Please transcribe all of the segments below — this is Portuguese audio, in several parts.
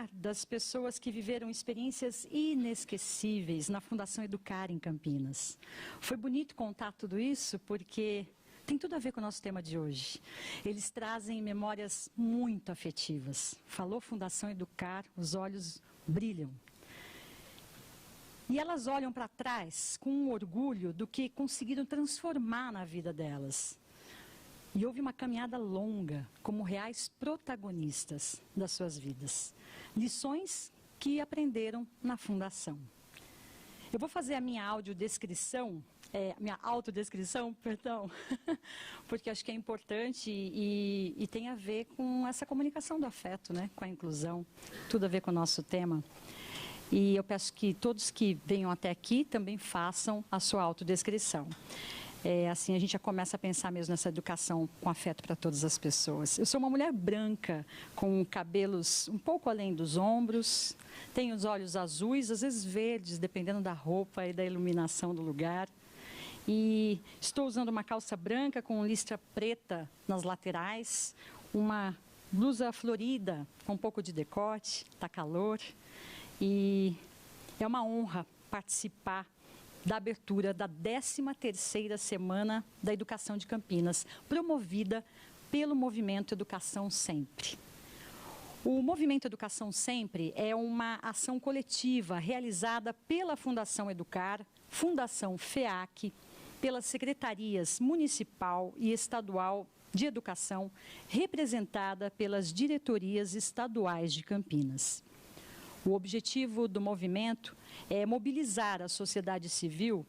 falar das pessoas que viveram experiências inesquecíveis na Fundação Educar em Campinas. Foi bonito contar tudo isso porque tem tudo a ver com o nosso tema de hoje. Eles trazem memórias muito afetivas. Falou Fundação Educar, os olhos brilham. E elas olham para trás com um orgulho do que conseguiram transformar na vida delas. E houve uma caminhada longa como reais protagonistas das suas vidas. Lições que aprenderam na Fundação. Eu vou fazer a minha autodescrição, porque acho que é importante e tem a ver com essa comunicação do afeto, né? Com a inclusão, tudo a ver com o nosso tema. E eu peço que todos que venham até aqui também façam a sua autodescrição. Assim a gente já começa a pensar mesmo nessa educação com afeto para todas as pessoas. Eu sou uma mulher branca, com cabelos um pouco além dos ombros, tenho os olhos azuis, às vezes verdes, dependendo da roupa e da iluminação do lugar. E estou usando uma calça branca com listra preta nas laterais, uma blusa florida com um pouco de decote, está calor. E é uma honra participar da abertura da 13ª Semana da Educação de Campinas, promovida pelo Movimento Educação Sempre. O Movimento Educação Sempre é uma ação coletiva realizada pela Fundação Educar, Fundação FEAC, pelas secretarias municipal e estadual de educação, representada pelas diretorias estaduais de Campinas. O objetivo do movimento é mobilizar a sociedade civil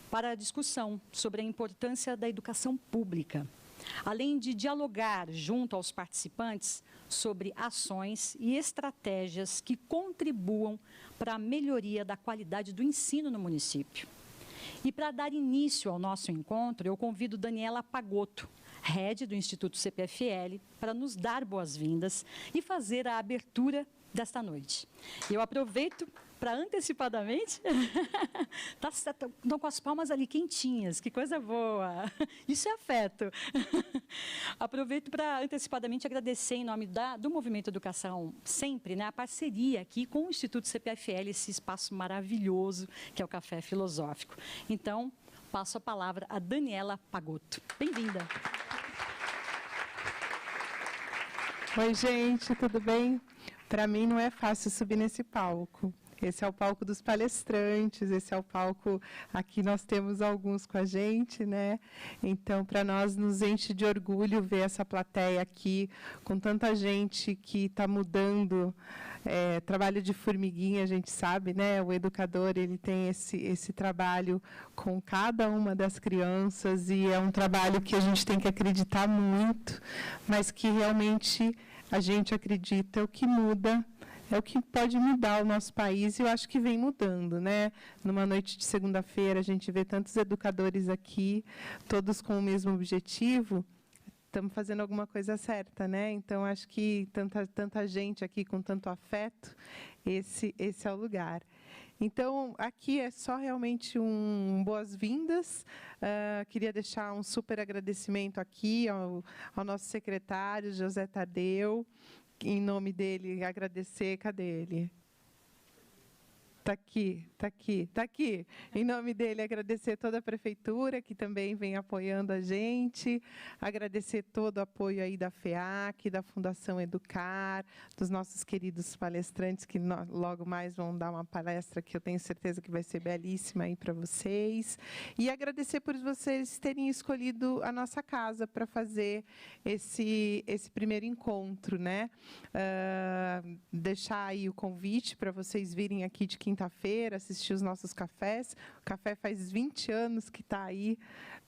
para a discussão sobre a importância da educação pública, além de dialogar junto aos participantes sobre ações e estratégias que contribuam para a melhoria da qualidade do ensino no município. E para dar início ao nosso encontro, eu convido Daniela Pagotto, head do Instituto CPFL, para nos dar boas-vindas e fazer a abertura desta noite. Eu aproveito para antecipadamente, estão com as palmas ali quentinhas, que coisa boa, isso é afeto. Aproveito para antecipadamente agradecer em nome do Movimento Educação Sempre, né, a parceria aqui com o Instituto CPFL, esse espaço maravilhoso que é o Café Filosófico. Então, passo a palavra a Daniela Pagotto. Bem-vinda. Oi, gente, tudo bem? Para mim não é fácil subir nesse palco. Esse é o palco dos palestrantes, esse é o palco, aqui nós temos alguns com a gente, né? Então, para nós, nos enche de orgulho ver essa plateia aqui, com tanta gente que está mudando, trabalho de formiguinha, a gente sabe, né? O educador, ele tem esse trabalho com cada uma das crianças, e é um trabalho que a gente tem que acreditar muito, mas que realmente a gente acredita, é o que muda, é o que pode mudar o nosso país, e eu acho que vem mudando, né? Numa noite de segunda-feira, a gente vê tantos educadores aqui, todos com o mesmo objetivo, estamos fazendo alguma coisa certa, né? Então, acho que tanta gente aqui com tanto afeto, esse é o lugar. Então, aqui é só realmente boas-vindas. Queria deixar um super agradecimento aqui ao nosso secretário, José Tadeu. Em nome dele, agradecer. Cadê ele? Está aqui. Em nome dele, agradecer toda a prefeitura, que também vem apoiando a gente, agradecer todo o apoio aí da FEAC, da Fundação Educar, dos nossos queridos palestrantes, que logo mais vão dar uma palestra que eu tenho certeza que vai ser belíssima aí para vocês. E agradecer por vocês terem escolhido a nossa casa para fazer esse primeiro encontro, né? Deixar aí o convite para vocês virem aqui de quinta-feira, assistir os nossos cafés. O café faz 20 anos que está aí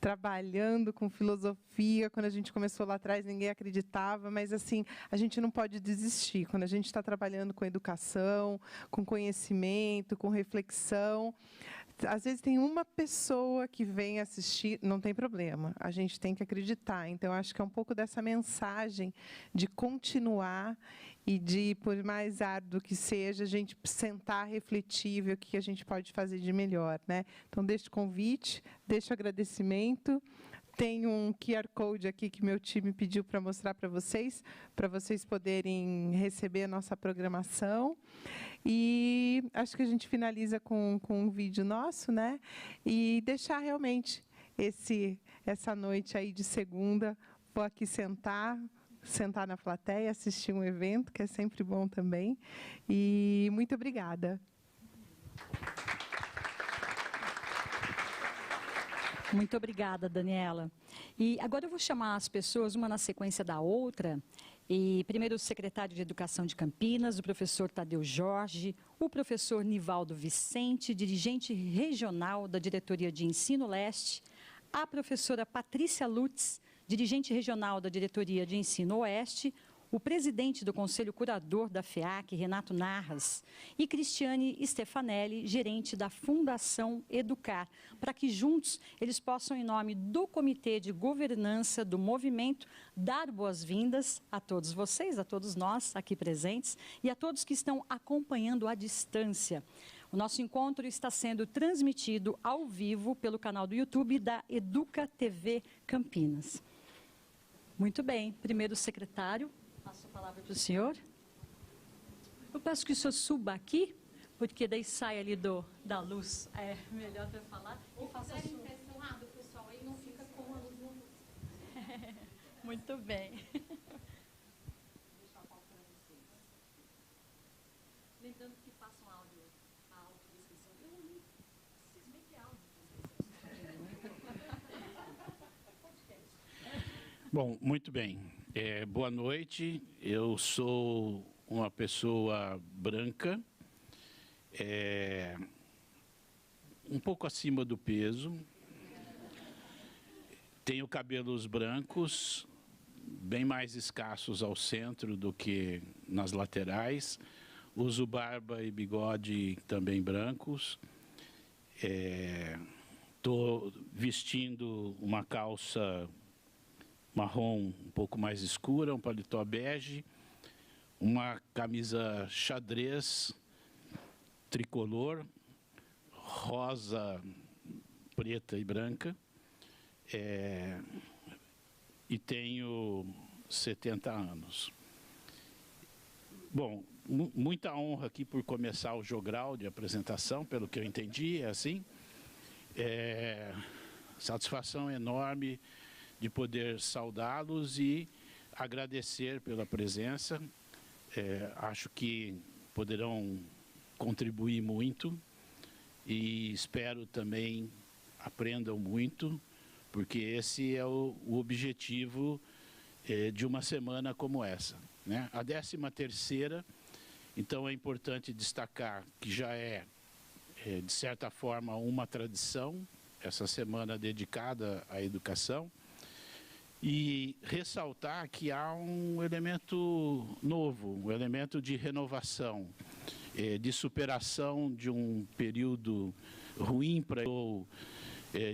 trabalhando com filosofia. Quando a gente começou lá atrás, ninguém acreditava, mas assim, a gente não pode desistir. Quando a gente está trabalhando com educação, com conhecimento, com reflexão, às vezes tem uma pessoa que vem assistir, não tem problema, a gente tem que acreditar. Então, acho que é um pouco dessa mensagem de continuar e de, por mais árduo que seja, a gente sentar, refletir, ver o que a gente pode fazer de melhor, né? Então, deixo o convite, deixo o agradecimento. Tem um QR Code aqui que meu time pediu para mostrar para vocês poderem receber a nossa programação. E acho que a gente finaliza com um vídeo nosso, né? E deixar realmente essa noite aí de segunda, vou aqui sentar na plateia, assistir um evento, que é sempre bom também. E muito obrigada. Muito obrigada, Daniela. E agora eu vou chamar as pessoas, uma na sequência da outra. E primeiro o secretário de Educação de Campinas, o professor Tadeu Jorge, o professor Nivaldo Vicente, dirigente regional da Diretoria de Ensino Leste, a professora Patrícia Lutz, dirigente regional da Diretoria de Ensino Oeste, o presidente do Conselho Curador da FEAC, Renato Narras, e Cristiane Stefanelli, gerente da Fundação Educar, para que juntos eles possam, em nome do Comitê de Governança do Movimento, dar boas-vindas a todos vocês, a todos nós aqui presentes e a todos que estão acompanhando à distância. O nosso encontro está sendo transmitido ao vivo pelo canal do YouTube da Educa TV Campinas. Muito bem, primeiro secretário. Passo a palavra para o senhor. Eu peço que o senhor suba aqui, porque daí sai ali da luz. É melhor para falar. E faça a sua. Desse lado, pessoal, aí não fica com a luz no... Muito bem. Deixar a pauta para vocês. Lembrando que façam áudio, a autodescrição. Eu não preciso nem ter áudio. Bom, muito bem. Boa noite, eu sou uma pessoa branca, um pouco acima do peso, tenho cabelos brancos, bem mais escassos ao centro do que nas laterais, uso barba e bigode também brancos, estou vestindo uma calça marrom um pouco mais escura, um paletó bege, uma camisa xadrez tricolor, rosa, preta e branca, e tenho 70 anos. Bom, muita honra aqui por começar o jogral de apresentação, pelo que eu entendi, é assim. Satisfação enorme de poder saudá-los e agradecer pela presença. Acho que poderão contribuir muito e espero também aprendam muito, porque esse é o objetivo de uma semana como essa, né? A 13ª, então é importante destacar que já de certa forma, uma tradição, essa semana dedicada à educação, e ressaltar que há um elemento novo, um elemento de renovação, de superação de um período ruim para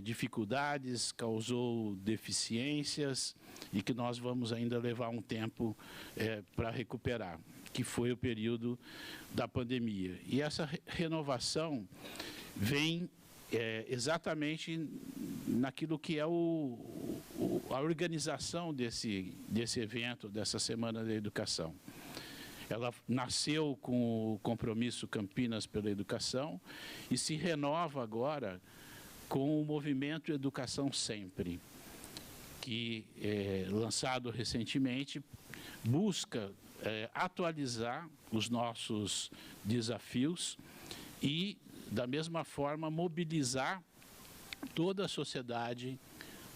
dificuldades, causou deficiências e que nós vamos ainda levar um tempo para recuperar, que foi o período da pandemia. E essa renovação vem exatamente naquilo que é a organização desse evento, dessa Semana da Educação. Ela nasceu com o compromisso Campinas pela Educação e se renova agora com o movimento Educação Sempre, que, lançado recentemente, busca atualizar os nossos desafios e, da mesma forma, mobilizar toda a sociedade,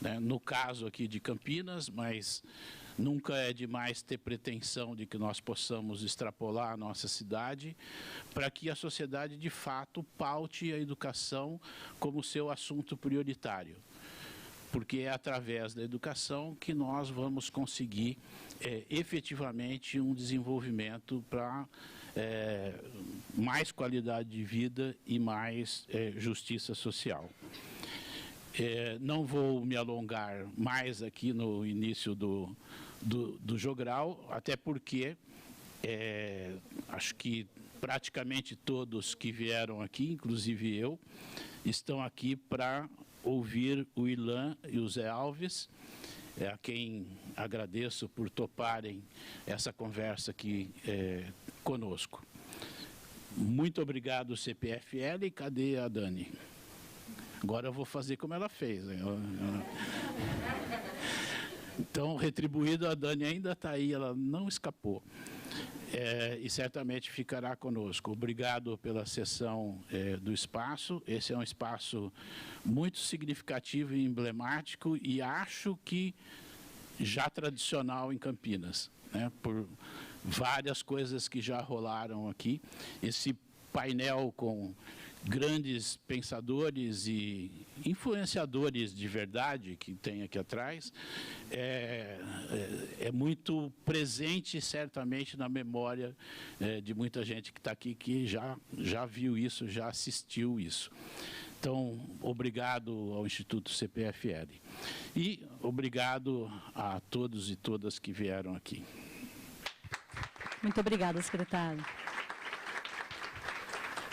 né, no caso aqui de Campinas, mas nunca é demais ter pretensão de que nós possamos extrapolar a nossa cidade, para que a sociedade, de fato, paute a educação como seu assunto prioritário. Porque é através da educação que nós vamos conseguir efetivamente um desenvolvimento para mais qualidade de vida e mais justiça social. Não vou me alongar mais aqui no início do jogral, até porque acho que praticamente todos que vieram aqui, inclusive eu, estão aqui para ouvir o Ilan e o Zé Alves, a quem agradeço por toparem essa conversa aqui conosco. Muito obrigado, CPFL. Cadê a Dani? Agora eu vou fazer como ela fez. Então, retribuído, a Dani ainda está aí, ela não escapou. E certamente ficará conosco. Obrigado pela cessão do espaço. Esse é um espaço muito significativo e emblemático e acho que já tradicional em Campinas, né? Por várias coisas que já rolaram aqui. Esse painel com grandes pensadores e influenciadores de verdade que tem aqui atrás é muito presente, certamente, na memória de muita gente que está aqui, que já viu isso, já assistiu isso. Então, obrigado ao Instituto CPFL. E obrigado a todos e todas que vieram aqui. Muito obrigada, secretário.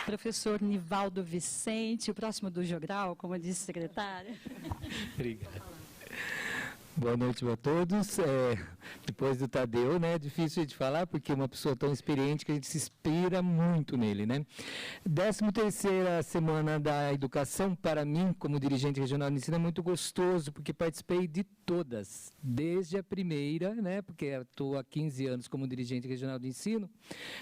Professor Nivaldo Vicente, o próximo do Jogral, como disse o secretário. Obrigado. Boa noite a todos. Depois do Tadeu, né, é difícil de falar, porque é uma pessoa tão experiente que a gente se inspira muito nele, né? 13ª Semana da Educação, para mim, como dirigente regional de ensino, é muito gostoso, porque participei de todas, desde a primeira, né, porque estou há 15 anos como dirigente regional de ensino.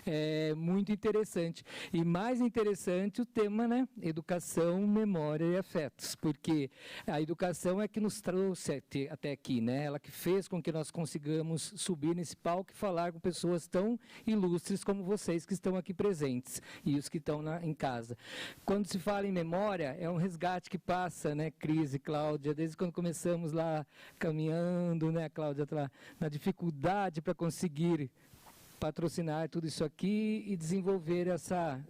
É muito interessante. E mais interessante o tema, né, educação, memória e afetos, porque a educação é que nos trouxe até aqui, né? Ela que fez com que nós consigamos subir nesse palco e falar com pessoas tão ilustres como vocês que estão aqui presentes e os que estão em casa. Quando se fala em memória, é um resgate que passa, né, Cris e Cláudia, desde quando começamos lá caminhando, né, Cláudia, na dificuldade para conseguir patrocinar tudo isso aqui e desenvolver essa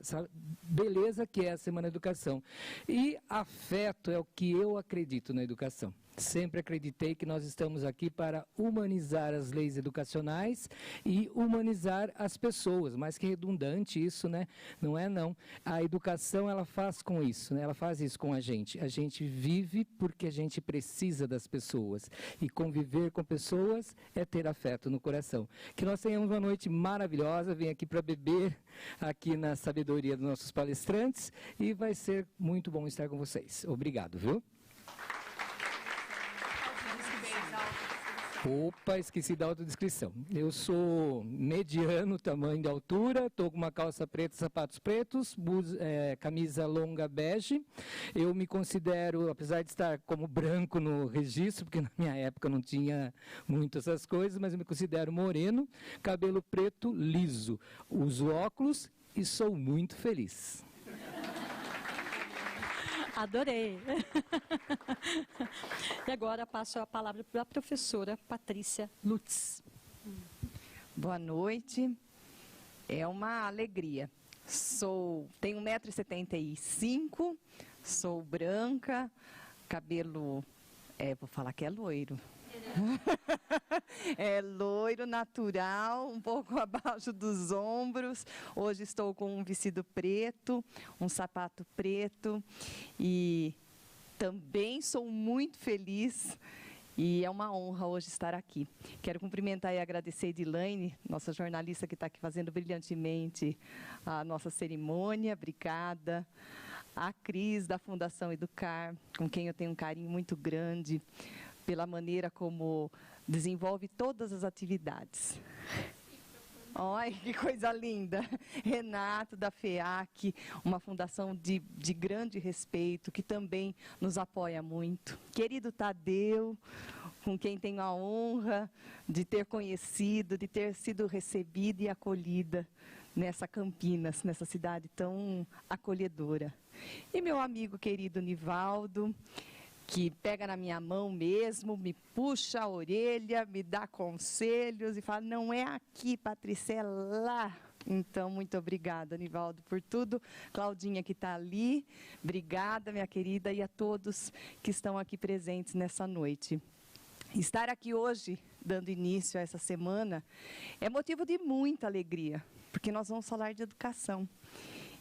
beleza que é a Semana da Educação. E afeto é o que eu acredito na educação. Sempre acreditei que nós estamos aqui para humanizar as leis educacionais e humanizar as pessoas, mais que redundante isso, né? Não é não. A educação, ela faz com isso, né? Ela faz isso com a gente. A gente vive porque a gente precisa das pessoas. E conviver com pessoas é ter afeto no coração. Que nós tenhamos uma noite maravilhosa, venho aqui para beber aqui na sabedoria dos nossos palestrantes e vai ser muito bom estar com vocês. Obrigado, viu? Opa, esqueci da autodescrição. Eu sou mediano tamanho de altura, estou com uma calça preta, sapatos pretos, camisa longa bege. Eu me considero, apesar de estar como branco no registro, porque na minha época não tinha muito essas coisas, mas eu me considero moreno, cabelo preto, liso. Uso óculos e sou muito feliz. Adorei. E agora passo a palavra para a professora Patrícia Lutz. Boa noite. É uma alegria. Tenho 1,75 m, sou branca, cabelo, vou falar que é loiro. É loiro, natural, um pouco abaixo dos ombros. Hoje estou com um vestido preto, um sapato preto e também sou muito feliz e é uma honra hoje estar aqui. Quero cumprimentar e agradecer a Edilaine, nossa jornalista que está aqui fazendo brilhantemente a nossa cerimônia. Obrigada. A Cris, da Fundação Educar, com quem eu tenho um carinho muito grande, pela maneira como desenvolve todas as atividades. Olha, que coisa linda. Renato, da FEAC, uma fundação de grande respeito, que também nos apoia muito. Querido Tadeu, com quem tenho a honra de ter conhecido, de ter sido recebida e acolhida nessa Campinas, nessa cidade tão acolhedora. E meu amigo querido Nivaldo, que pega na minha mão mesmo, me puxa a orelha, me dá conselhos e fala, não é aqui, Patrícia, é lá. Então, muito obrigada, Nivaldo, por tudo. Claudinha, que está ali, obrigada, minha querida, e a todos que estão aqui presentes nessa noite. Estar aqui hoje, dando início a essa semana, é motivo de muita alegria, porque nós vamos falar de educação.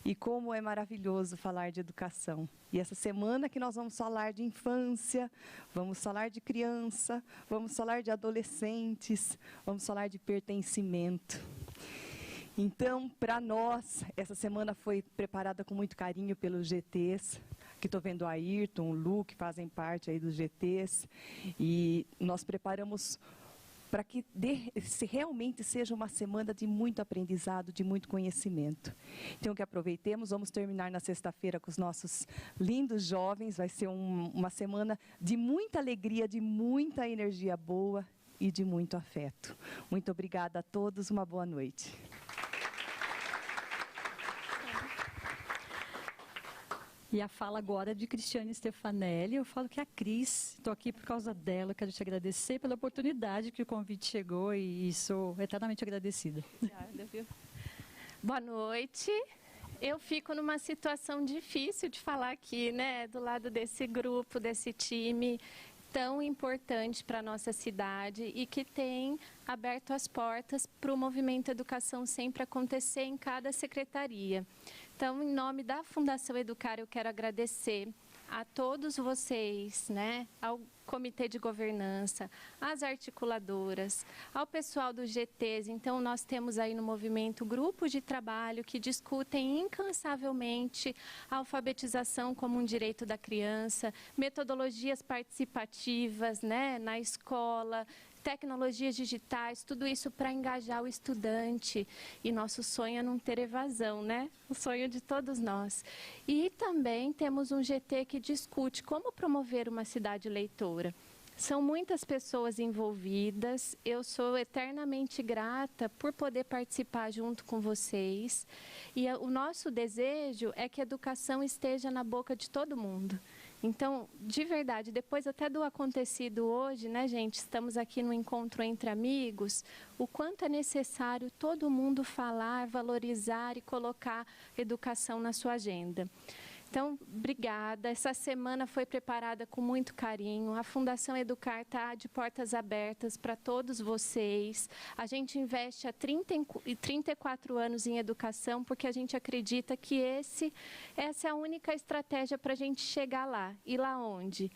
E como é maravilhoso falar de educação. E essa semana que nós vamos falar de infância, vamos falar de criança, vamos falar de adolescentes, vamos falar de pertencimento. Então, para nós, essa semana foi preparada com muito carinho pelos GTs. Aqui estou vendo o Ayrton, o Lu, que fazem parte aí dos GTs. E nós preparamos para que realmente seja uma semana de muito aprendizado, de muito conhecimento. Então, que aproveitemos, vamos terminar na sexta-feira com os nossos lindos jovens. Vai ser uma semana de muita alegria, de muita energia boa e de muito afeto. Muito obrigada a todos, uma boa noite. E a fala agora de Cristiane Stefanelli. Eu falo que a Cris, estou aqui por causa dela, quero te agradecer pela oportunidade que o convite chegou e sou eternamente agradecida. Obrigada, viu? Boa noite. Eu fico numa situação difícil de falar aqui, né, do lado desse grupo, desse time tão importante para a nossa cidade e que tem aberto as portas para o movimento Educação sempre acontecer em cada secretaria. Então, em nome da Fundação Educar, eu quero agradecer a todos vocês, né, ao Comitê de Governança, às articuladoras, ao pessoal dos GTs. Então, nós temos aí no movimento grupos de trabalho que discutem incansavelmente a alfabetização como um direito da criança, metodologias participativas, né, na escola, tecnologias digitais, tudo isso para engajar o estudante. E nosso sonho é não ter evasão, né? O sonho de todos nós. E também temos um GT que discute como promover uma cidade leitora. São muitas pessoas envolvidas, eu sou eternamente grata por poder participar junto com vocês. E o nosso desejo é que a educação esteja na boca de todo mundo. Então, de verdade, depois até do acontecido hoje, né, gente, estamos aqui no encontro entre amigos, o quanto é necessário todo mundo falar, valorizar e colocar educação na sua agenda. Então, obrigada. Essa semana foi preparada com muito carinho. A Fundação Educar está de portas abertas para todos vocês. A gente investe há 34 anos em educação porque a gente acredita que essa é a única estratégia para a gente chegar lá. E lá onde?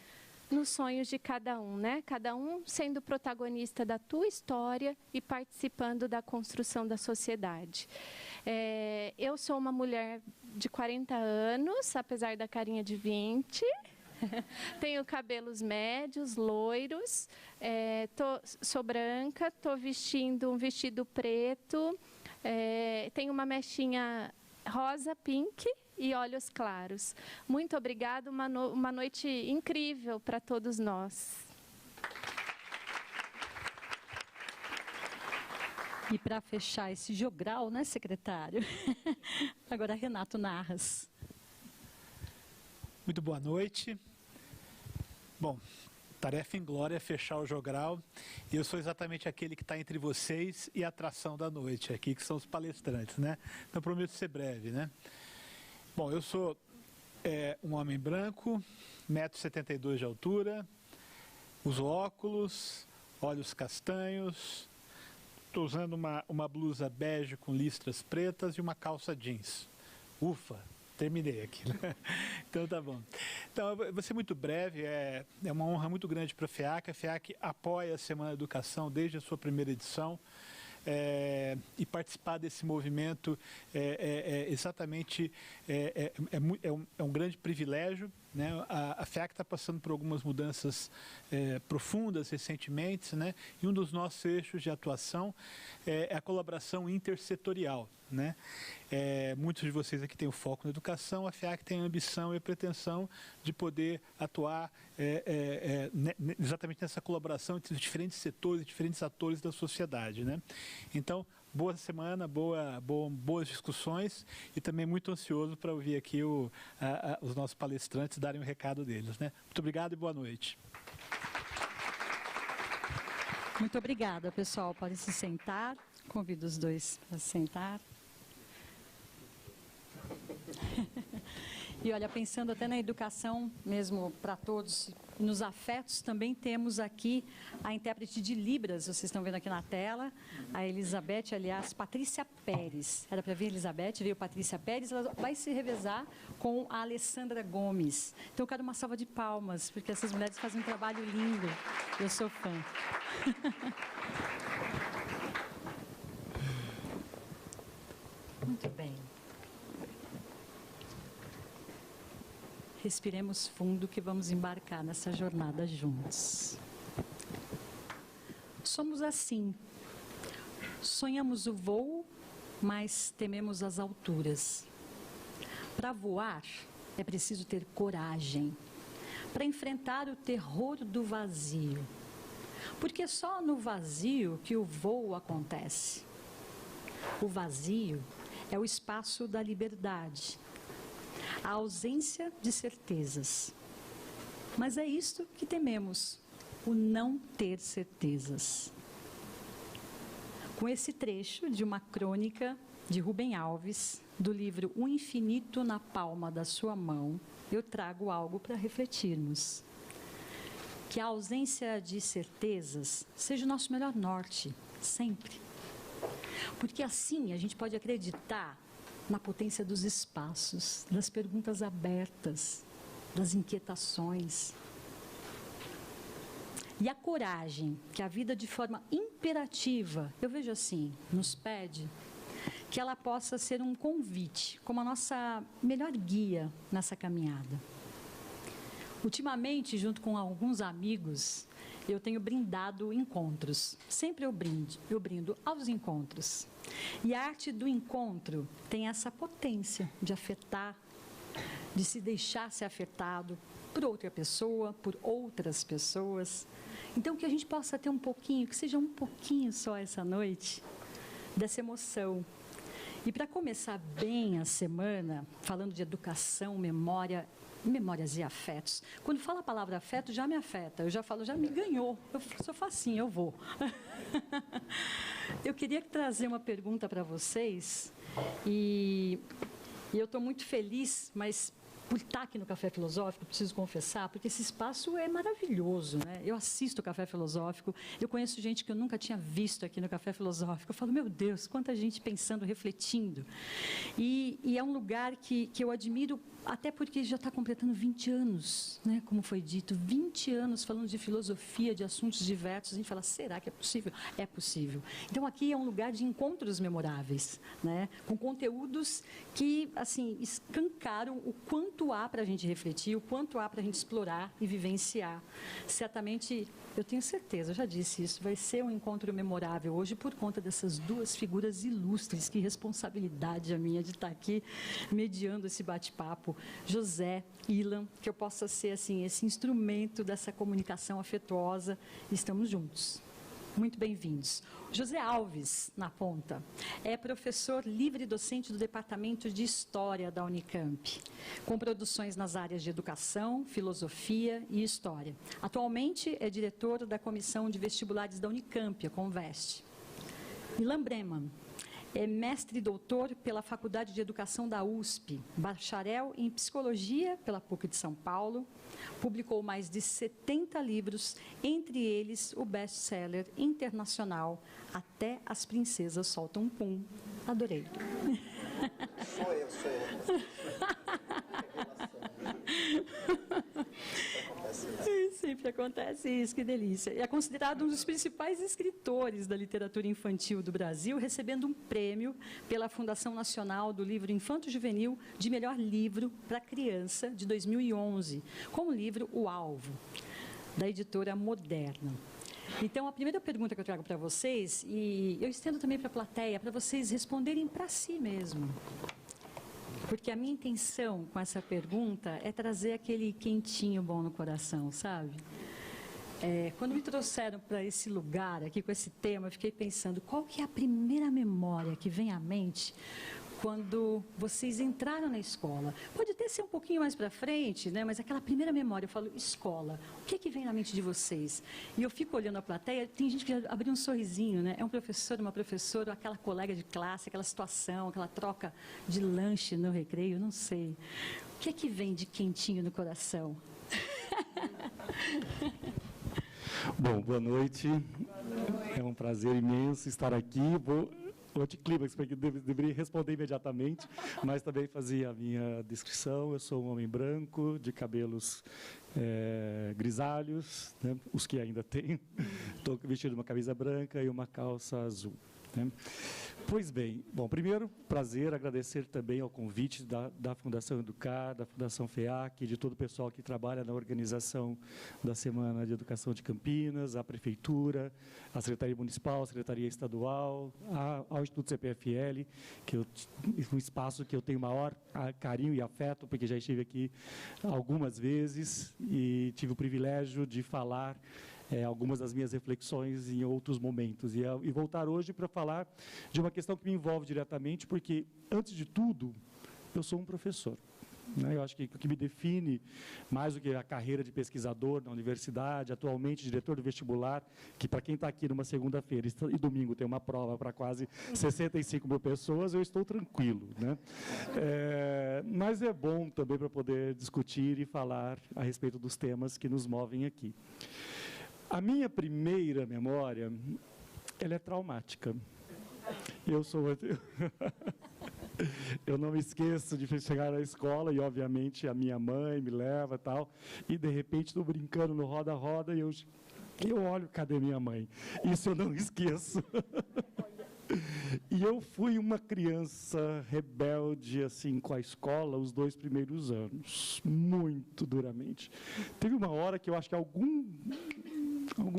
Nos sonhos de cada um, né? Cada um sendo protagonista da tua história e participando da construção da sociedade. Eu sou uma mulher de 40 anos, apesar da carinha de 20. Tenho cabelos médios, loiros, sou branca, estou vestindo um vestido preto, tenho uma mechinha rosa, pink e olhos claros. Muito obrigada, uma noite incrível para todos nós. E para fechar esse jogral, né, secretário? Agora, Renato Narras. Muito boa noite. Bom, tarefa inglória é fechar o jogral. E eu sou exatamente aquele que está entre vocês e a atração da noite aqui, que são os palestrantes, né? Então, prometo ser breve, né? Bom, eu sou um homem branco, 1,72 m de altura, uso óculos, olhos castanhos. Estou usando uma blusa bege com listras pretas e uma calça jeans. Ufa, terminei aqui, né? Então tá bom. Então, vou ser muito breve, é uma honra muito grande para a FEAC. A FEAC apoia a Semana da Educação desde a sua primeira edição. E participar desse movimento exatamente um grande privilégio, né? A FEAC está passando por algumas mudanças profundas recentemente, né? E um dos nossos eixos de atuação é a colaboração intersetorial, né? Muitos de vocês aqui têm o foco na educação, a FEAC tem a ambição e a pretensão de poder atuar exatamente nessa colaboração entre os diferentes setores, diferentes atores da sociedade, né? Então, boa semana, boas discussões e também muito ansioso para ouvir aqui os nossos palestrantes darem o recado deles, né? Muito obrigado e boa noite. Muito obrigada, pessoal. Podem se sentar. Convido os dois para se sentar. E olha, pensando até na educação mesmo para todos, E nos afetos também temos aqui a intérprete de Libras, vocês estão vendo aqui na tela, a Elizabeth, aliás, Patrícia Pérez. Era para vir Elizabeth, veio Patrícia Pérez, ela vai se revezar com a Alessandra Gomes. Então eu quero uma salva de palmas, porque essas mulheres fazem um trabalho lindo. Eu sou fã. Muito bem. Respiremos fundo que vamos embarcar nessa jornada juntos. Somos assim. Sonhamos o voo, mas tememos as alturas. Para voar, é preciso ter coragem. Para enfrentar o terror do vazio. Porque é só no vazio que o voo acontece. O vazio é o espaço da liberdade. A ausência de certezas. Mas é isto que tememos, o não ter certezas. Com esse trecho de uma crônica de Rubem Alves, do livro O Infinito na Palma da Sua Mão, eu trago algo para refletirmos. Que a ausência de certezas seja o nosso melhor norte, sempre. Porque assim a gente pode acreditar na potência dos espaços, das perguntas abertas, das inquietações. E a coragem que a vida de forma imperativa, eu vejo assim, nos pede, que ela possa ser um convite, como a nossa melhor guia nessa caminhada. Ultimamente, junto com alguns amigos, eu tenho brindado encontros. Sempre eu brindo aos encontros. E a arte do encontro tem essa potência de afetar, de se deixar ser afetado por outra pessoa, por outras pessoas. Então, que a gente possa ter um pouquinho, que seja um pouquinho só essa noite, dessa emoção. E para começar bem a semana, falando de educação, memórias e afetos. Quando fala a palavra afeto, já me afeta. Eu já falo, já me ganhou. Eu sou facinho, eu vou. Eu queria trazer uma pergunta para vocês. E eu estou muito feliz, mas por estar aqui no Café Filosófico, preciso confessar, porque esse espaço é maravilhoso, né? Eu assisto o Café Filosófico, eu conheço gente que eu nunca tinha visto aqui no Café Filosófico. Eu falo, meu Deus, quanta gente pensando, refletindo. E é um lugar que eu admiro, até porque já está completando 20 anos, né? Como foi dito, 20 anos falando de filosofia, de assuntos diversos. A gente fala, será que é possível? É possível. Então, aqui é um lugar de encontros memoráveis, né? Com conteúdos que, assim, escancaram o quanto há para a gente refletir, o quanto há para a gente explorar e vivenciar. Certamente, eu tenho certeza, eu já disse isso, vai ser um encontro memorável hoje por conta dessas duas figuras ilustres. Que responsabilidade a minha de estar aqui mediando esse bate-papo. José, Ilan, que eu possa ser assim, esse instrumento dessa comunicação afetuosa. Estamos juntos. Muito bem-vindos. José Alves, na ponta, é professor livre docente do Departamento de História da Unicamp, com produções nas áreas de Educação, Filosofia e História. Atualmente é diretor da Comissão de Vestibulares da Unicamp, a Conveste. Ilan Breman é mestre e doutor pela Faculdade de Educação da USP, bacharel em Psicologia pela PUC de São Paulo, publicou mais de 70 livros, entre eles o best-seller internacional Até as Princesas Soltam um Pum. Adorei. Sou eu. Sempre acontece isso, que delícia. É considerado um dos principais escritores da literatura infantil do Brasil, recebendo um prêmio pela Fundação Nacional do Livro Infanto-Juvenil de melhor livro para criança de 2011, com o livro O Alvo, da editora Moderna. Então, a primeira pergunta que eu trago para vocês, e eu estendo também para a plateia, para vocês responderem para si mesmo. Porque a minha intenção com essa pergunta é trazer aquele quentinho bom no coração, sabe? Quando me trouxeram para esse lugar aqui com esse tema, eu fiquei pensando, qual que é a primeira memória que vem à mente quando vocês entraram na escola? Pode até ser um pouquinho mais para frente, né? Mas aquela primeira memória, eu falo, escola, o que vem na mente de vocês? E eu fico olhando a plateia, tem gente que já abriu um sorrisinho, né? É um professor, uma professora, aquela colega de classe, aquela situação, aquela troca de lanche no recreio, não sei. O que vem de quentinho no coração? Bom, boa noite. É um prazer imenso estar aqui. Vou anticlímax, porque deveria responder imediatamente, mas também fazia a minha descrição. Eu sou um homem branco, de cabelos grisalhos, né, os que ainda tenho. Estou vestido uma camisa branca e uma calça azul. Né? Pois bem, bom, primeiro, prazer, agradecer também ao convite da Fundação Educar, da Fundação FEAC, de todo o pessoal que trabalha na organização da Semana de Educação de Campinas, à Prefeitura, à Secretaria Municipal, à Secretaria Estadual, ao Instituto CPFL, que um espaço que eu tenho maior carinho e afeto, porque já estive aqui algumas vezes e tive o privilégio de falar algumas das minhas reflexões em outros momentos. E voltar hoje para falar de uma questão que me envolve diretamente, porque, antes de tudo, eu sou um professor. Né? Eu acho que o que me define, mais do que a carreira de pesquisador na universidade, atualmente diretor do vestibular, que para quem está aqui numa segunda-feira e domingo tem uma prova para quase 65 mil pessoas, eu estou tranquilo. Né? Mas é bom também para poder discutir e falar a respeito dos temas que nos movem aqui. A minha primeira memória, ela é traumática. Eu não me esqueço de chegar na escola e, obviamente, a minha mãe me leva e tal, e, de repente, estou brincando no roda-roda e eu olho, cadê minha mãe? Isso eu não esqueço. E eu fui uma criança rebelde, assim, com a escola, os 2 primeiros anos, muito duramente. Teve uma hora que eu acho que algum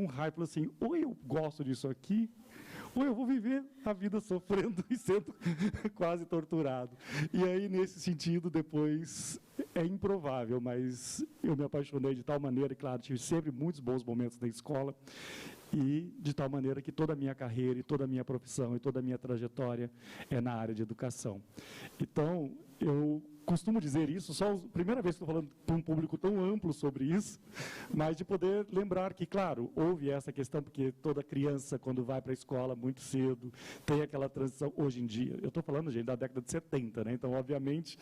raio falou assim, ou eu gosto disso aqui, ou eu vou viver a vida sofrendo e sendo quase torturado. E aí, nesse sentido, depois, é improvável, mas eu me apaixonei de tal maneira, e claro, tive sempre muitos bons momentos na escola, e de tal maneira que toda a minha carreira, e toda a minha profissão, e toda a minha trajetória é na área de educação. Então, eu costumo dizer isso, só a primeira vez que estou falando para um público tão amplo sobre isso, mas de poder lembrar que, claro, houve essa questão, porque toda criança, quando vai para a escola muito cedo, tem aquela transição, hoje em dia, eu estou falando, gente, da década de 70, né? Então, obviamente,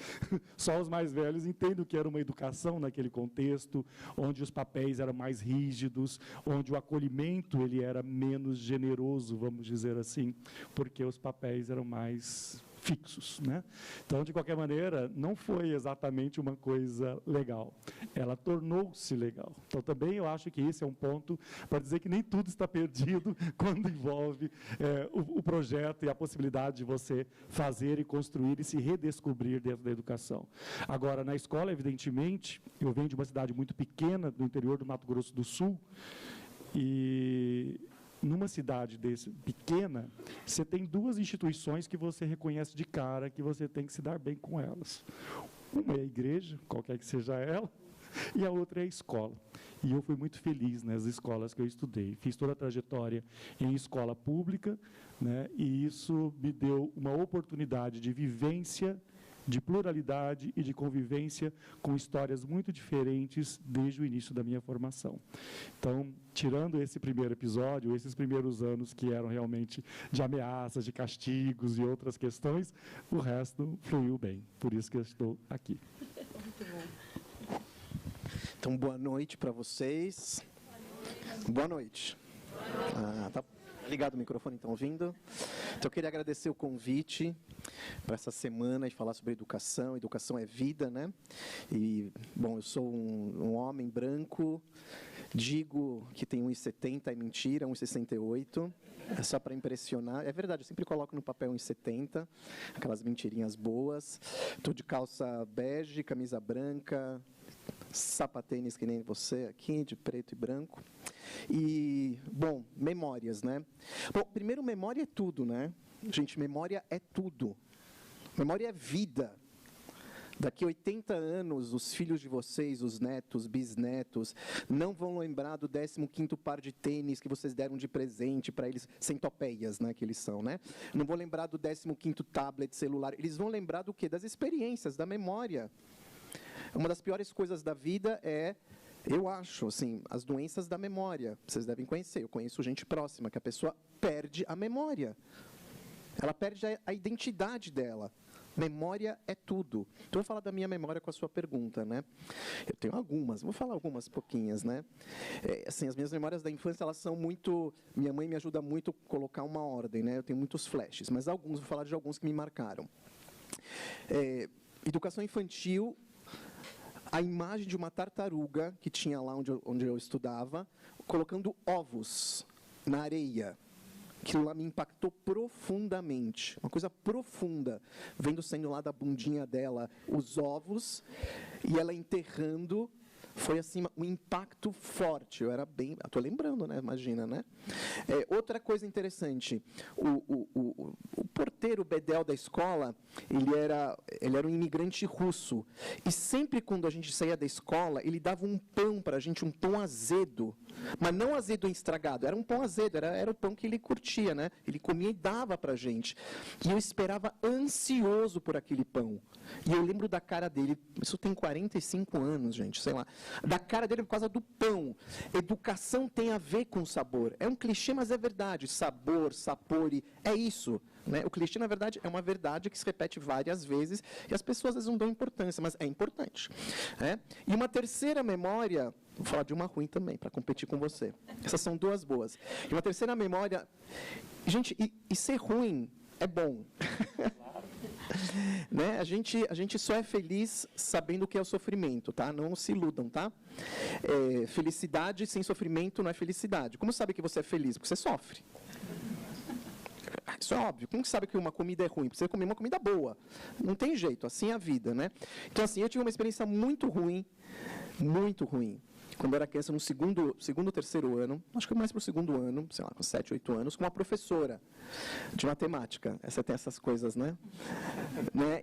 só os mais velhos entendem o que era uma educação naquele contexto, onde os papéis eram mais rígidos, onde o acolhimento ele era menos generoso, vamos dizer assim, porque os papéis eram mais fixos, né? Então, de qualquer maneira, não foi exatamente uma coisa legal. Ela tornou-se legal. Então, também eu acho que esse é um ponto para dizer que nem tudo está perdido quando envolve o projeto e a possibilidade de você fazer e construir e se redescobrir dentro da educação. Agora, na escola, evidentemente, eu venho de uma cidade muito pequena, do interior do Mato Grosso do Sul, e numa cidade pequena, você tem 2 instituições que você reconhece de cara, que você tem que se dar bem com elas. Uma é a igreja, qualquer que seja ela, e a outra é a escola. E eu fui muito feliz nas escolas que eu estudei. Fiz toda a trajetória em escola pública, né, e isso me deu uma oportunidade de vivência, de pluralidade e de convivência com histórias muito diferentes desde o início da minha formação. Então, tirando esse primeiro episódio, esses primeiros anos que eram realmente de ameaças, de castigos e outras questões, o resto fluiu bem. Por isso que eu estou aqui. Muito bom. Então, boa noite para vocês. Boa noite. Tá ligado o microfone, estão ouvindo? Então, eu queria agradecer o convite para essa semana de falar sobre educação. Educação é vida, né? E, bom, eu sou um homem branco, digo que tem 1,70, é mentira, 1,68. É só para impressionar. É verdade, eu sempre coloco no papel 1,70, aquelas mentirinhas boas. Estou de calça bege, camisa branca, sapatênis que nem você aqui, de preto e branco. E, bom, memórias, né? Bom, primeiro, memória é tudo, né? Gente, memória é tudo. Memória é vida. Daqui a 80 anos, os filhos de vocês, os netos, bisnetos, não vão lembrar do 15º par de tênis que vocês deram de presente para eles, centopeias, né, que eles são, né? Não vão lembrar do 15º tablet celular. Eles vão lembrar do quê? Das experiências, da memória. Uma das piores coisas da vida é, eu acho, assim, as doenças da memória. Vocês devem conhecer, eu conheço gente próxima, que a pessoa perde a memória. Ela perde a identidade dela. Memória é tudo. Então, eu vou falar da minha memória com a sua pergunta, né? Eu tenho algumas, vou falar algumas pouquinhas, né? Assim, as minhas memórias da infância, elas são muito... Minha mãe me ajuda muito a colocar uma ordem, né? Eu tenho muitos flashes, mas vou falar de alguns que me marcaram. Educação infantil, a imagem de uma tartaruga que tinha lá onde eu estudava, colocando ovos na areia. Aquilo lá me impactou profundamente, uma coisa profunda, vendo saindo lá da bundinha dela os ovos e ela enterrando, foi assim um impacto forte. Eu era bem, estou lembrando, né? Imagina, né? Outra coisa interessante, o porteiro Bedel da escola, ele era um imigrante russo e sempre quando a gente saía da escola, ele dava um pão para a gente, um pão azedo. Mas não azedo estragado, era um pão azedo, era o pão que ele curtia, né? Ele comia e dava para a gente. E eu esperava ansioso por aquele pão. E eu lembro da cara dele, isso tem 45 anos, gente, sei lá. Da cara dele por causa do pão. Educação tem a ver com sabor. É um clichê, mas é verdade. Sabor, sapore, é isso. Né? O clichê, na verdade, é uma verdade que se repete várias vezes e as pessoas às vezes não dão importância, mas é importante. Né? E uma terceira memória, vou falar de uma ruim também, para competir com você. Essas são duas boas. E uma terceira memória... Gente, e ser ruim é bom. Né? A gente só é feliz sabendo o que é o sofrimento, tá? Não se iludam, tá? Felicidade sem sofrimento não é felicidade. Como sabe que você é feliz? Porque você sofre. Isso é óbvio. Como que sabe que uma comida é ruim? Porque você comer uma comida boa. Não tem jeito, assim é a vida, né? Então, assim, eu tive uma experiência muito ruim, quando eu era criança, no segundo, terceiro ano, acho que mais para o segundo ano, sei lá, com 7, 8 anos, com uma professora de matemática. Essa tem essas coisas, né?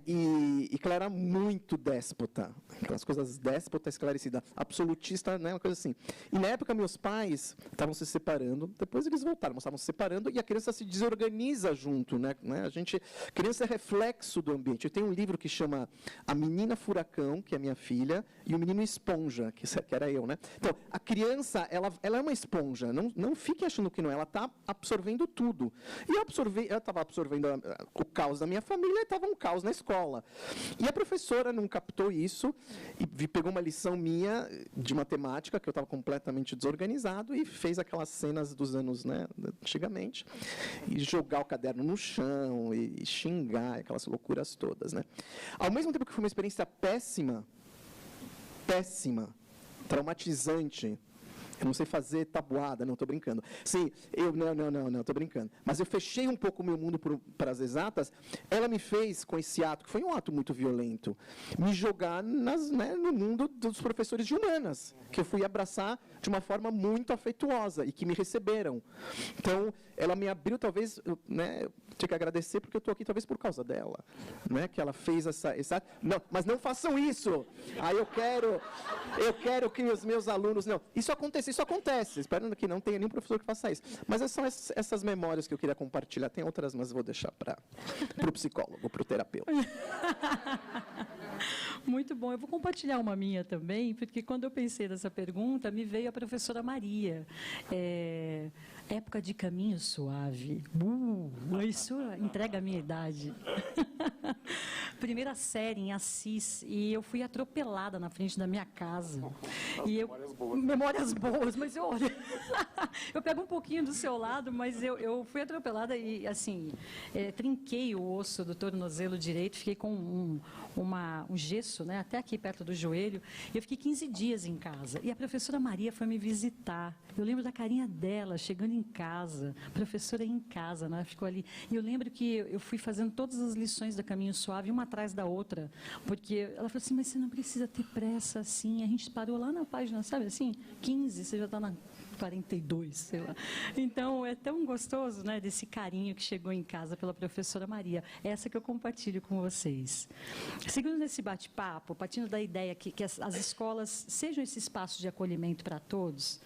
E que ela era muito déspota. Aquelas coisas déspota, esclarecida, absolutista, né? Uma coisa assim. E na época, meus pais estavam se separando, depois eles voltaram, estavam se separando, e a criança se desorganiza junto, né? Criança é reflexo do ambiente. Eu tenho um livro que chama A Menina Furacão, que é minha filha, e o Menino Esponja, que era eu, né? Então, a criança, ela é uma esponja. Não fique achando que não. Ela está absorvendo tudo. E eu estava absorvendo o caos da minha família e estava um caos na escola. E a professora não captou isso e pegou uma lição minha de matemática, que eu estava completamente desorganizado, e fez aquelas cenas dos anos, né, antigamente, e jogar o caderno no chão, e xingar, aquelas loucuras todas. Né? Ao mesmo tempo que foi uma experiência péssima, traumatizante. Eu não sei fazer tabuada, não, estou brincando. Sim, não, estou brincando. Mas eu fechei um pouco o meu mundo para as exatas. Ela me fez, com esse ato, que foi um ato muito violento, me jogar no mundo dos professores de humanas, que eu fui abraçar de uma forma muito afetuosa e que me receberam. Então, ela me abriu, talvez, né, tinha que agradecer, porque eu estou aqui talvez por causa dela, né, que ela fez essa não, mas não façam isso. Aí eu quero que os meus alunos... Não, isso acontece. Espero que não tenha nenhum professor que faça isso. Mas são essas memórias que eu queria compartilhar. Tem outras, mas vou deixar para o psicólogo, para o terapeuta. Muito bom. Eu vou compartilhar uma minha também, porque quando eu pensei nessa pergunta, me veio a professora Maria. Época de Caminho Suave. Isso entrega a minha idade. Primeira série em Assis, e eu fui atropelada na frente da minha casa. Memórias boas, mas olha, eu pego um pouquinho do seu lado, mas eu fui atropelada e, assim, trinquei o osso do tornozelo direito, fiquei com um gesso, né, até aqui perto do joelho, e eu fiquei 15 dias em casa. E a professora Maria foi me visitar. Eu lembro da carinha dela, chegando em casa, professora em casa, né, ficou ali. E eu lembro que eu fui fazendo todas as lições da Caminho Suave, uma atrás da outra, porque ela falou assim, mas você não precisa ter pressa assim. A gente parou lá na página, sabe assim, 15, você já está na 42, sei lá. Então, é tão gostoso, né, desse carinho que chegou em casa pela professora Maria. Essa que eu compartilho com vocês. Seguindo nesse bate-papo, partindo da ideia que as escolas sejam esse espaço de acolhimento para todos,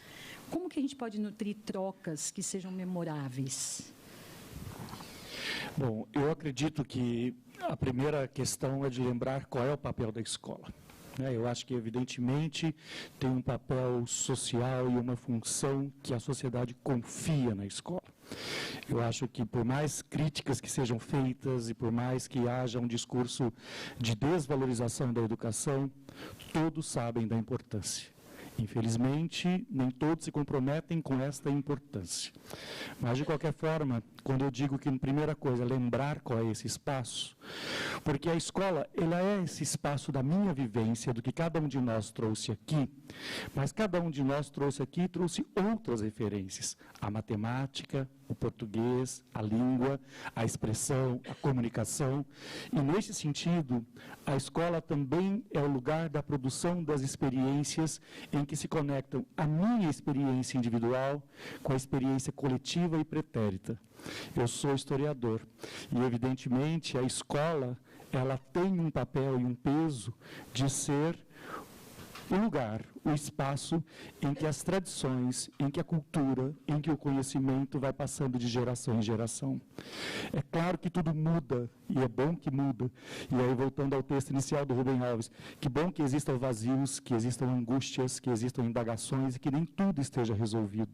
como que a gente pode nutrir trocas que sejam memoráveis? Bom, eu acredito que a primeira questão é de lembrar qual é o papel da escola. Eu acho que, evidentemente, tem um papel social e uma função que a sociedade confia na escola. Eu acho que, por mais críticas que sejam feitas e por mais que haja um discurso de desvalorização da educação, todos sabem da importância. Infelizmente, nem todos se comprometem com esta importância. Mas, de qualquer forma, quando eu digo que, primeira coisa, lembrar qual é esse espaço, porque a escola, ela é esse espaço da minha vivência, do que cada um de nós trouxe aqui, mas cada um de nós trouxe aqui e trouxe outras referências. A matemática, o português, a língua, a expressão, a comunicação. E, nesse sentido, a escola também é o lugar da produção das experiências em que se conectam a minha experiência individual com a experiência coletiva e pretérita. Eu sou historiador e, evidentemente, a escola ela tem um papel e um peso de ser o lugar, o espaço em que as tradições, em que a cultura, em que o conhecimento vai passando de geração em geração. É claro que tudo muda, e é bom que muda. E aí, voltando ao texto inicial do Rubem Alves, que bom que existam vazios, que existam angústias, que existam indagações e que nem tudo esteja resolvido.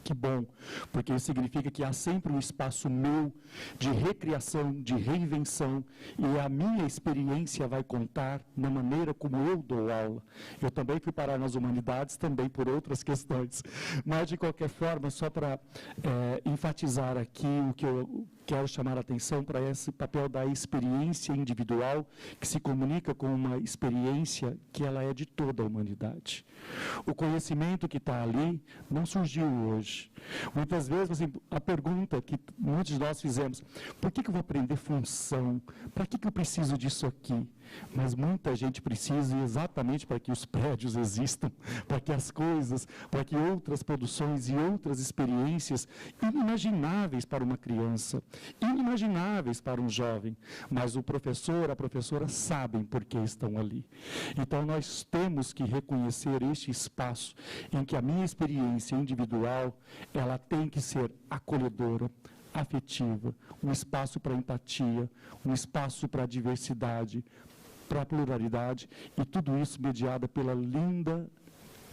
Que bom, porque isso significa que há sempre um espaço meu de recriação, de reinvenção, e a minha experiência vai contar na maneira como eu dou aula. Eu também fui parar nas humanidades, também por outras questões. Mas, de qualquer forma, só para enfatizar aqui o que eu quero chamar a atenção para esse papel da experiência individual, que se comunica com uma experiência que ela é de toda a humanidade. O conhecimento que está ali não surgiu hoje. Muitas vezes, assim, a pergunta que muitos de nós fizemos, por que eu vou aprender função? Para que eu preciso disso aqui? Mas muita gente precisa exatamente para que os prédios existam, para que as coisas, para que outras produções e outras experiências inimagináveis para uma criança, inimagináveis para um jovem, mas o professor, a professora sabem por que estão ali. Então nós temos que reconhecer este espaço em que a minha experiência individual, ela tem que ser acolhedora, afetiva, um espaço para empatia, um espaço para diversidade, para a pluralidade, e tudo isso mediado pela linda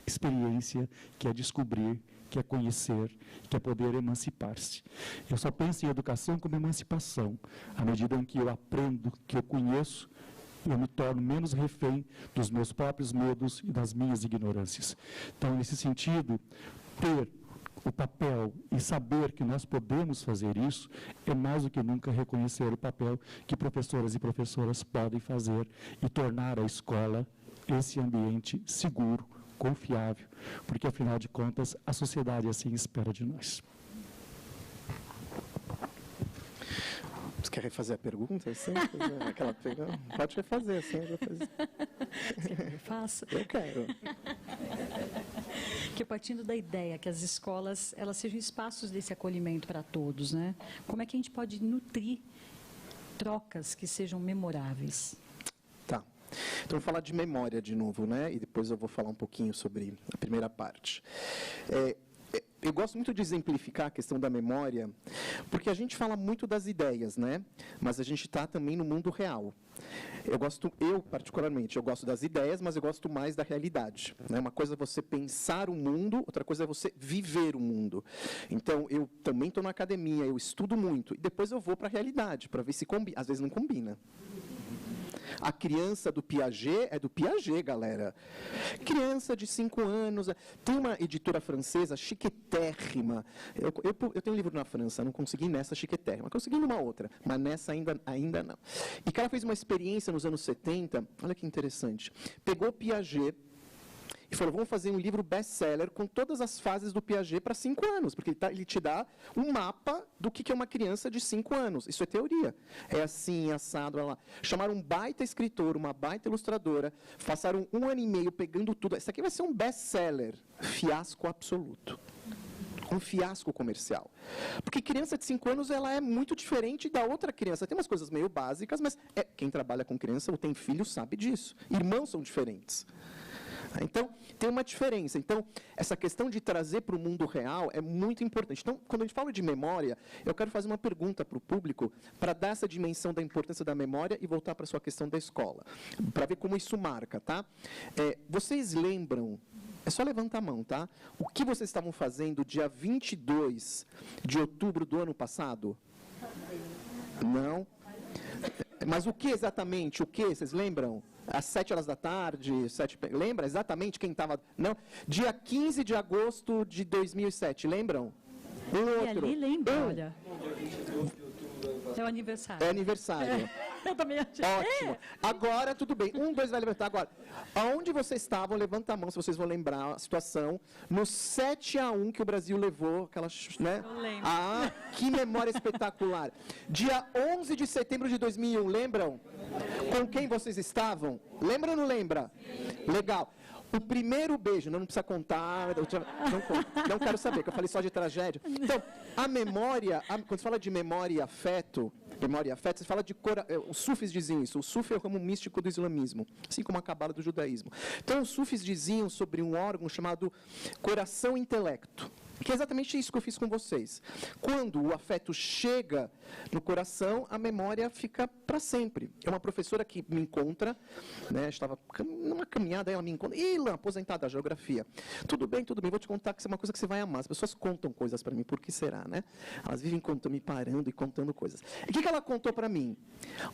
experiência que é descobrir, que é conhecer, que é poder emancipar-se. Eu só penso em educação como emancipação. À medida em que eu aprendo, que eu conheço, eu me torno menos refém dos meus próprios medos e das minhas ignorâncias. Então, nesse sentido, ter o papel e saber que nós podemos fazer isso é mais do que nunca reconhecer o papel que professoras e professoras podem fazer e tornar a escola esse ambiente seguro, confiável, porque, afinal de contas, a sociedade assim espera de nós. Você quer refazer a pergunta? Assim? Aquela pergunta? Pode refazer, assim. Eu faço. Eu quero. Que partindo da ideia que as escolas elas sejam espaços desse acolhimento para todos, né? Como é que a gente pode nutrir trocas que sejam memoráveis? Tá. Então, vou falar de memória de novo, né? E depois eu vou falar um pouquinho sobre a primeira parte. Eu gosto muito de exemplificar a questão da memória, porque a gente fala muito das ideias, né? Mas a gente está também no mundo real. Eu particularmente, eu gosto das ideias, mas eu gosto mais da realidade, né? Uma coisa é você pensar o mundo, outra coisa é você viver o mundo. Então, eu também estou na academia, eu estudo muito, e depois eu vou para a realidade, para ver se combina. Às vezes não combina. A criança do Piaget é do Piaget, galera. Criança de 5 anos. Tem uma editora francesa chiquetérrima. Eu tenho um livro na França, não consegui nessa chiquetérrima. Consegui numa outra, mas nessa ainda não. E que ela fez uma experiência nos anos 70, olha que interessante. Pegou Piaget e falou, vamos fazer um livro best-seller com todas as fases do Piaget para 5 anos, porque ele te dá um mapa do que é uma criança de 5 anos. Isso é teoria. É assim, assado, lá. Chamaram um baita escritor, uma baita ilustradora, passaram 1 ano e meio pegando tudo. Isso aqui vai ser um best-seller. Fiasco absoluto. Um fiasco comercial. Porque criança de 5 anos ela é muito diferente da outra criança. Tem umas coisas meio básicas, mas quem trabalha com criança ou tem filho sabe disso. Irmãos são diferentes. Então, tem uma diferença. Então, essa questão de trazer para o mundo real é muito importante. Então, quando a gente fala de memória, eu quero fazer uma pergunta para o público para dar essa dimensão da importância da memória e voltar para a sua questão da escola, para ver como isso marca, tá? Vocês lembram É só levantar a mão, tá? O que vocês estavam fazendo dia 22 de outubro do ano passado? Não? Mas o que exatamente? O que? Vocês lembram? Às 7 horas da tarde? Lembra exatamente quem estava... Não? Dia 15 de agosto de 2007, lembram? E ali lembra, olha. É o aniversário. É aniversário. Eu também achei. Ótimo. Agora, tudo bem. 1, 2, vai levantar. Agora, aonde vocês estavam, levanta a mão se vocês vão lembrar a situação, no 7-1 que o Brasil levou, aquelas, né? Eu lembro. Ah, que memória espetacular. Dia 11 de setembro de 2001, lembram? Com quem vocês estavam? Lembra ou não lembra? Legal. O primeiro beijo, não precisa contar, não quero saber, que eu falei só de tragédia. Então, a memória, quando se fala de memória e afeto, você fala de... Os sufis diziam isso, o sufi é o ramo místico do islamismo, assim como a cabala do judaísmo. Então, os sufis diziam sobre um órgão chamado coração-intelecto, que é exatamente isso que eu fiz com vocês. Quando o afeto chega no coração, a memória fica para sempre. É uma professora que me encontra, né, estava numa caminhada, ela me encontra, Ilan, aposentada da geografia. Tudo bem, vou te contar que isso é uma coisa que você vai amar. As pessoas contam coisas para mim, por que será, né? Elas vivem contando, me parando e contando coisas. E o que ela contou para mim?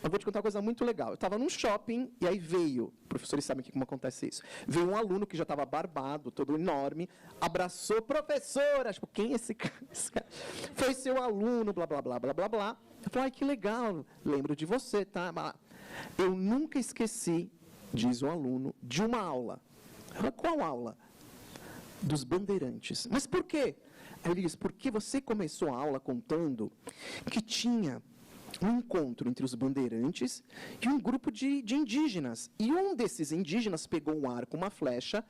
Eu vou te contar uma coisa muito legal. Eu estava num shopping e aí veio, professores sabem como acontece isso, veio um aluno que já estava barbado, todo enorme, abraçou, professora, tipo, quem é esse cara? Foi seu aluno, blá, blá, blá, blá, blá, blá. Eu falei, ai, que legal, lembro de você, tá? Eu nunca esqueci, diz um aluno, de uma aula. Eu falei, qual aula? Dos bandeirantes. Mas por quê? Aí ele diz, porque você começou a aula contando que tinha um encontro entre os bandeirantes e um grupo de indígenas. E um desses indígenas pegou um arco, uma flecha,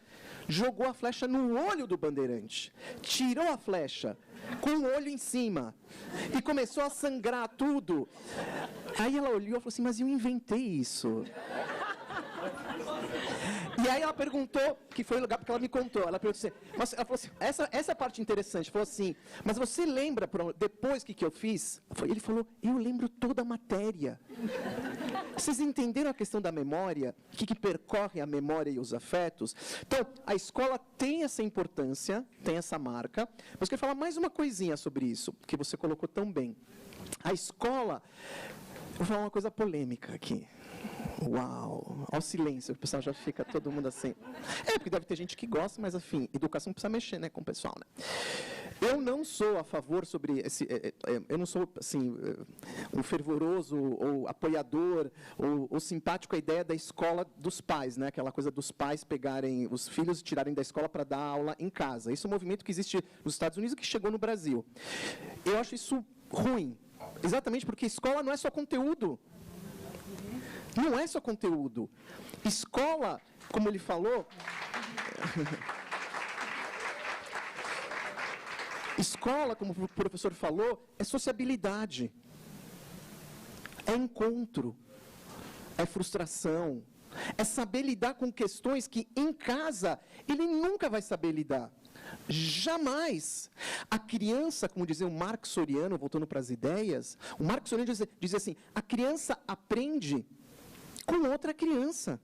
jogou a flecha no olho do bandeirante, tirou a flecha com o olho em cima e começou a sangrar tudo. Aí ela olhou e falou assim, mas eu inventei isso. E aí ela perguntou, que foi o lugar porque ela me contou, ela perguntou assim, mas ela falou assim, essa parte interessante, falou assim, mas você lembra, depois que eu fiz? Ele falou, eu lembro toda a matéria. Vocês entenderam a questão da memória? O que percorre a memória e os afetos? Então, a escola tem essa importância, tem essa marca, mas eu quero falar mais uma coisinha sobre isso, que você colocou tão bem. A escola, vou falar uma coisa polêmica aqui. Uau, ao silêncio, o pessoal já fica todo mundo assim. Porque deve ter gente que gosta, mas, enfim, educação precisa mexer, né, com o pessoal, né? Eu não sou a favor sobre esse... Eu não sou, assim, um fervoroso ou apoiador ou simpático à ideia da escola dos pais, né? Aquela coisa dos pais pegarem os filhos e tirarem da escola para dar aula em casa. Isso é um movimento que existe nos Estados Unidos e que chegou no Brasil. Eu acho isso ruim, exatamente porque escola não é só conteúdo. Não é só conteúdo. Escola, como ele falou... Escola, como o professor falou, é sociabilidade. É encontro. É frustração. É saber lidar com questões que, em casa, ele nunca vai saber lidar. Jamais. A criança, como dizia o Marcos Soriano, voltando para as ideias, o Marcos Soriano dizia assim, a criança aprende com outra criança.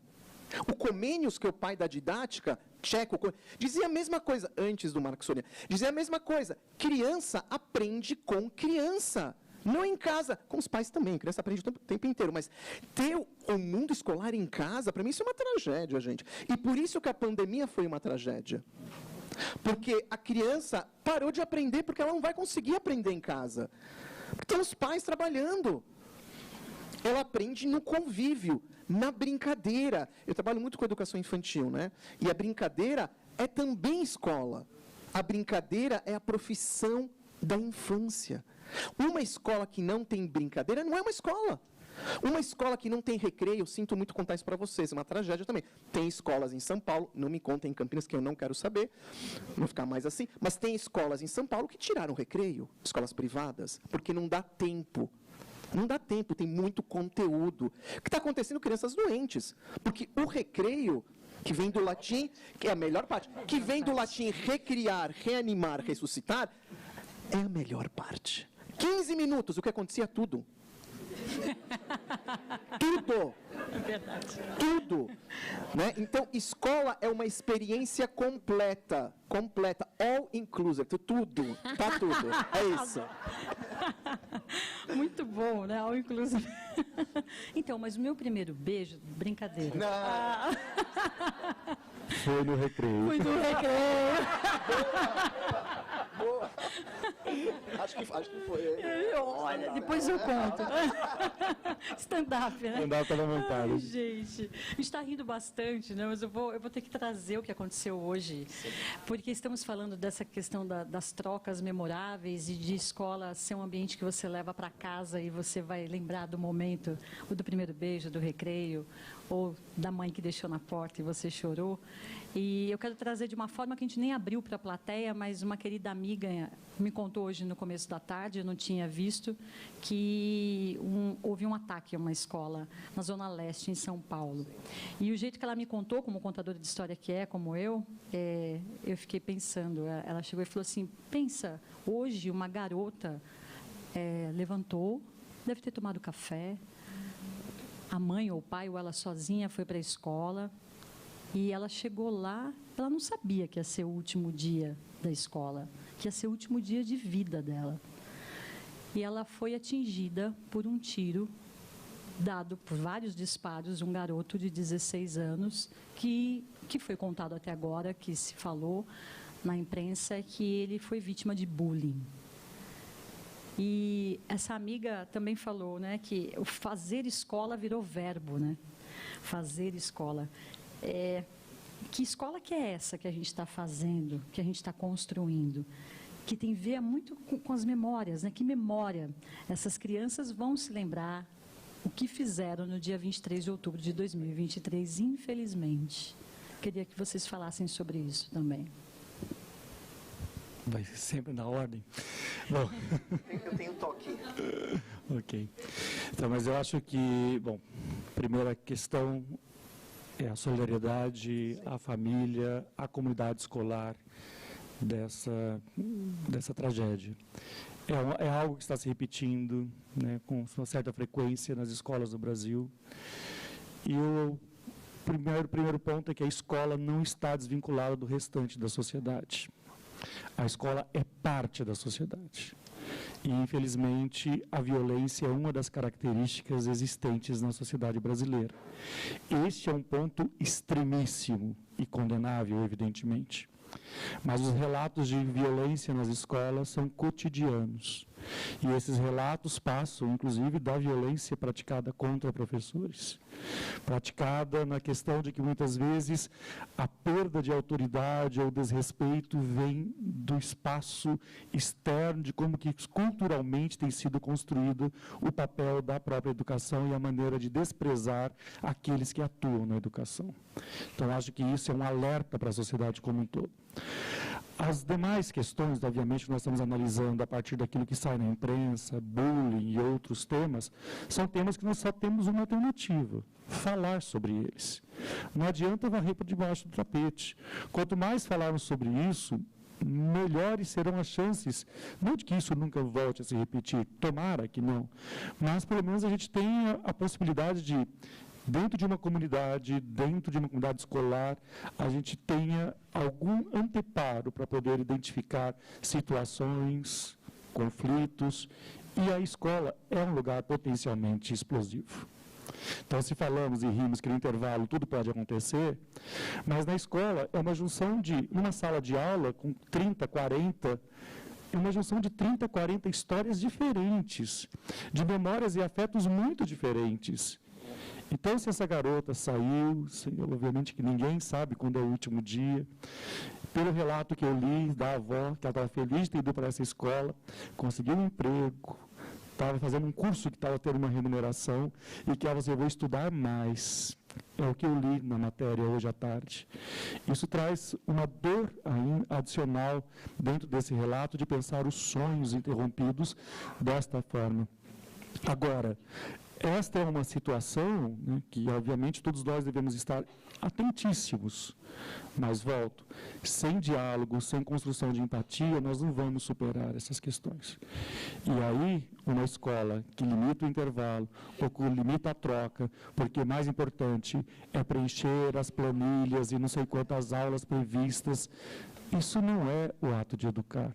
O Comênios, que é o pai da didática, tcheco, dizia a mesma coisa, antes do Marcos Soriano, dizia a mesma coisa, criança aprende com criança, não em casa, com os pais também, criança aprende o tempo inteiro, mas ter o mundo escolar em casa, para mim isso é uma tragédia, gente. E por isso que a pandemia foi uma tragédia. Porque a criança parou de aprender, porque ela não vai conseguir aprender em casa. Porque estão os pais trabalhando. Ela aprende no convívio, na brincadeira. Eu trabalho muito com educação infantil, né? E a brincadeira é também escola. A brincadeira é a profissão da infância. Uma escola que não tem brincadeira não é uma escola. Uma escola que não tem recreio, eu sinto muito contar isso para vocês, é uma tragédia também. Tem escolas em São Paulo, não me contem em Campinas, que eu não quero saber, não ficar mais assim, mas tem escolas em São Paulo que tiraram o recreio, escolas privadas, porque não dá tempo. Não dá tempo, tem muito conteúdo. O que está acontecendo? Crianças doentes. Porque o recreio, que vem do latim, que é a melhor parte, que vem do latim recriar, reanimar, ressuscitar, é a melhor parte. 15 minutos, o que acontecia? Tudo. Tudo. É verdade. Tudo. Né? Então, escola é uma experiência completa. Completa. All inclusive. Tudo. Tá tudo. É isso. Muito bom, né? All inclusive. Então, mas o meu primeiro beijo, brincadeira. Não. Foi no recreio. Foi no recreio. Boa. Acho que foi. Olha, depois eu conto. Stand-up, né? Stand-up estava montado. Ai, gente, a gente está rindo bastante, né? Mas eu vou ter que trazer o que aconteceu hoje. Porque estamos falando dessa questão das trocas memoráveis e de escola ser um ambiente que você leva para casa e você vai lembrar do momento, ou do primeiro beijo, do recreio, ou da mãe que deixou na porta e você chorou. E eu quero trazer de uma forma que a gente nem abriu para a plateia, mas uma querida amiga me contou hoje no começo da tarde, eu não tinha visto, que houve um ataque a uma escola na Zona Leste, em São Paulo. E o jeito que ela me contou, como contadora de história que é, como eu fiquei pensando. Ela chegou e falou assim, pensa, hoje uma garota levantou, deve ter tomado café, a mãe ou o pai ou ela sozinha foi para a escola, e ela chegou lá, ela não sabia que ia ser o último dia da escola, que ia ser o último dia de vida dela. E ela foi atingida por um tiro dado por vários disparos de um garoto de 16 anos, que foi contado até agora, que se falou na imprensa, que ele foi vítima de bullying. E essa amiga também falou, né, que o fazer escola virou verbo, né? Fazer escola. Que escola que é essa que a gente está fazendo, que a gente está construindo? Que tem a ver muito com as memórias, né? Que memória? Essas crianças vão se lembrar o que fizeram no dia 23 de outubro de 2023, infelizmente. Queria que vocês falassem sobre isso também. Vai ser sempre na ordem. Bom. Eu tenho toque. Ok. Então, mas eu acho que, bom, primeira questão é a solidariedade, a família, a comunidade escolar dessa tragédia. É algo que está se repetindo, né, com uma certa frequência nas escolas do Brasil. E o primeiro ponto é que a escola não está desvinculada do restante da sociedade. A escola é parte da sociedade. E, infelizmente, a violência é uma das características existentes na sociedade brasileira. Este é um ponto extremíssimo e condenável, evidentemente. Mas os relatos de violência nas escolas são cotidianos. E esses relatos passam, inclusive, da violência praticada contra professores. Praticada na questão de que, muitas vezes, a perda de autoridade ou desrespeito vem do espaço externo, de como que culturalmente tem sido construído o papel da própria educação e a maneira de desprezar aqueles que atuam na educação. Então, acho que isso é um alerta para a sociedade como um todo. As demais questões, obviamente, que nós estamos analisando a partir daquilo que sai na imprensa, bullying e outros temas, são temas que nós só temos uma alternativa: falar sobre eles. Não adianta varrer por debaixo do tapete. Quanto mais falarmos sobre isso, melhores serão as chances, não de que isso nunca volte a se repetir, tomara que não, mas pelo menos a gente tenha a possibilidade de, dentro de uma comunidade escolar, a gente tenha algum anteparo para poder identificar situações, conflitos, e a escola é um lugar potencialmente explosivo. Então, se falamos e rimos que no intervalo tudo pode acontecer, mas na escola é uma junção de, numa sala de aula com 30, 40, uma junção de 30, 40 histórias diferentes, de memórias e afetos muito diferentes. Então, se essa garota saiu, obviamente que ninguém sabe quando é o último dia, pelo relato que eu li da avó, que ela estava feliz de ter ido para essa escola, conseguiu um emprego, estava fazendo um curso que estava tendo uma remuneração, e que ela disse, eu vou estudar mais. É o que eu li na matéria hoje à tarde. Isso traz uma dor adicional dentro desse relato de pensar os sonhos interrompidos desta forma. Agora, esta é uma situação, né, que, obviamente, todos nós devemos estar atentíssimos. Mas, volto, sem diálogo, sem construção de empatia, nós não vamos superar essas questões. E aí, uma escola que limita o intervalo, ou que limita a troca, porque o mais importante é preencher as planilhas e não sei quantas aulas previstas, isso não é o ato de educar.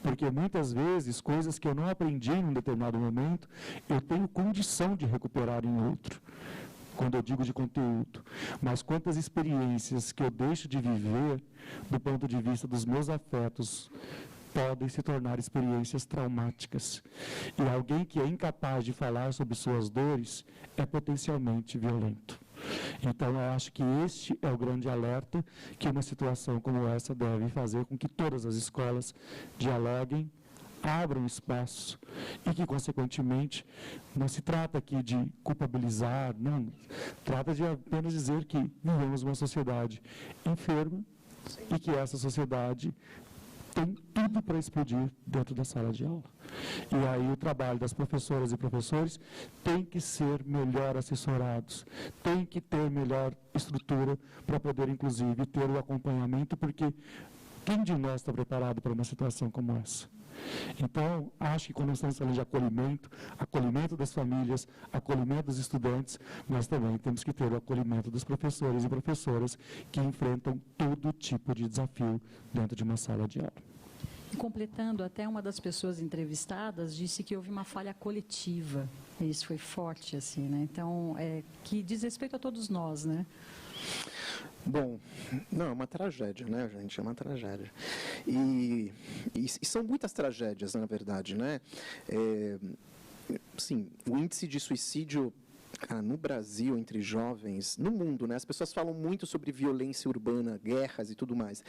Porque muitas vezes, coisas que eu não aprendi em um determinado momento, eu tenho condição de recuperar em outro, quando eu digo de conteúdo. Mas quantas experiências que eu deixo de viver, do ponto de vista dos meus afetos, podem se tornar experiências traumáticas. E alguém que é incapaz de falar sobre suas dores é potencialmente violento. Então, eu acho que este é o grande alerta que uma situação como essa deve fazer com que todas as escolas dialoguem, abram espaço e que, consequentemente, não se trata aqui de culpabilizar, não. Trata de apenas dizer que vivemos uma sociedade enferma e que essa sociedade tem tudo para explodir dentro da sala de aula. E aí o trabalho das professoras e professores tem que ser melhor assessorados, tem que ter melhor estrutura para poder, inclusive, ter o acompanhamento, porque quem de nós está preparado para uma situação como essa? Então, acho que quando nós estamos falando de acolhimento das famílias, acolhimento dos estudantes, nós também temos que ter o acolhimento dos professores e professoras que enfrentam todo tipo de desafio dentro de uma sala de aula. E completando, até uma das pessoas entrevistadas disse que houve uma falha coletiva. E isso foi forte, assim, né? Então, que diz respeito a todos nós, né? Bom, não, é uma tragédia, né, gente? É uma tragédia. E são muitas tragédias, na verdade, né? Sim, o índice de suicídio, cara, no Brasil, entre jovens, no mundo, né? As pessoas falam muito sobre violência urbana, guerras e tudo mais.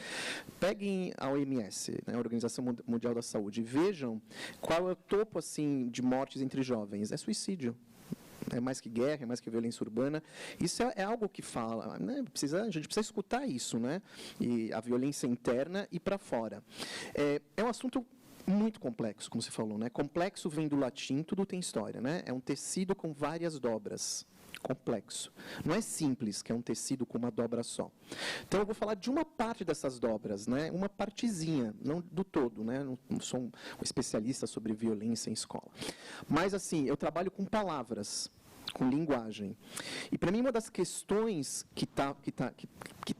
Peguem a OMS, né, a Organização Mundial da Saúde, e vejam qual é o topo, assim, de mortes entre jovens. É suicídio. É mais que guerra, é mais que violência urbana. Isso é algo que fala, né? A gente precisa escutar isso, né? E a violência interna e para fora. É um assunto muito complexo, como você falou, né? Complexo vem do latim, tudo tem história, né? É um tecido com várias dobras. Complexo. Não é simples, que é um tecido com uma dobra só. Então, eu vou falar de uma parte dessas dobras, né? Uma partezinha, não do todo, né? Não sou um especialista sobre violência em escola. Mas, assim, eu trabalho com palavras, com linguagem. E, para mim, uma das questões que tá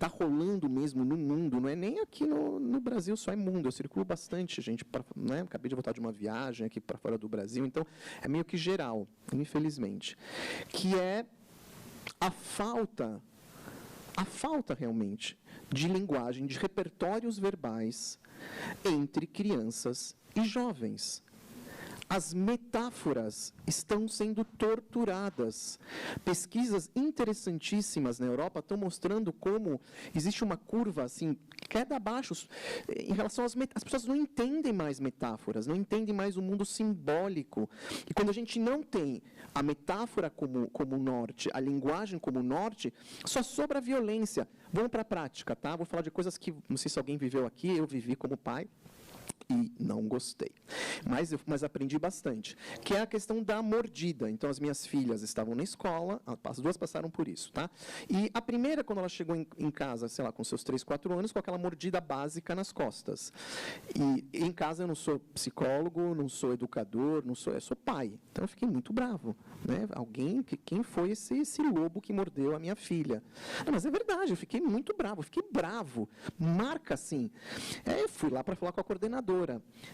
rolando mesmo no mundo, não é nem aqui no Brasil, só é mundo. Eu circulo bastante, gente, né? Acabei de voltar de uma viagem aqui para fora do Brasil, então é meio que geral, infelizmente. Que é a falta realmente de linguagem, de repertórios verbais entre crianças e jovens. As metáforas estão sendo torturadas. Pesquisas interessantíssimas na Europa estão mostrando como existe uma curva, assim, queda abaixo, em relação às metáforas. As pessoas não entendem mais metáforas, não entendem mais o mundo simbólico. E quando a gente não tem a metáfora como norte, a linguagem como norte, só sobra a violência. Vamos para a prática, tá? Vou falar de coisas que, não sei se alguém viveu aqui, eu vivi como pai. E não gostei. Mas aprendi bastante. Que é a questão da mordida. Então, as minhas filhas estavam na escola, as duas passaram por isso, tá? E a primeira, quando ela chegou em casa, sei lá, com seus 3, 4 anos, com aquela mordida básica nas costas. E em casa eu não sou psicólogo, não sou educador, eu sou pai. Então, eu fiquei muito bravo, né? Quem foi esse lobo que mordeu a minha filha? Não, mas é verdade, eu fiquei muito bravo, marca assim. Eu fui lá para falar com a coordenadora.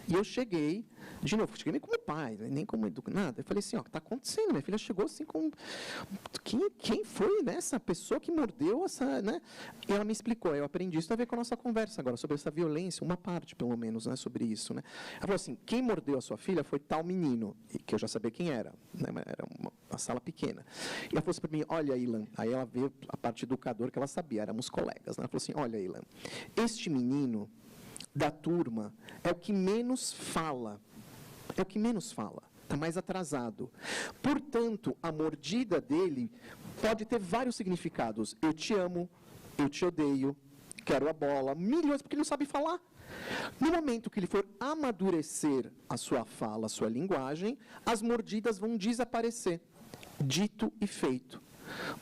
E eu cheguei, de novo, cheguei nem como pai, nem como nada. Eu falei assim, ó, o que está acontecendo? Minha filha chegou assim com... Quem foi, né, essa pessoa que mordeu essa... Né? E ela me explicou, eu aprendi isso, tem a ver com a nossa conversa agora, sobre essa violência, uma parte, pelo menos, né, sobre isso. Né? Ela falou assim, quem mordeu a sua filha foi tal menino, que eu já sabia quem era, né, era uma sala pequena. E ela falou assim para mim, olha, Ilan, aí ela veio a parte educadora que ela sabia, éramos colegas. Né? Ela falou assim, olha, Ilan, este menino da turma é o que menos fala. Está mais atrasado. Portanto, a mordida dele pode ter vários significados. Eu te amo, eu te odeio, quero a bola, milhões, porque ele não sabe falar. No momento que ele for amadurecer a sua fala, a sua linguagem, as mordidas vão desaparecer. dito e feito.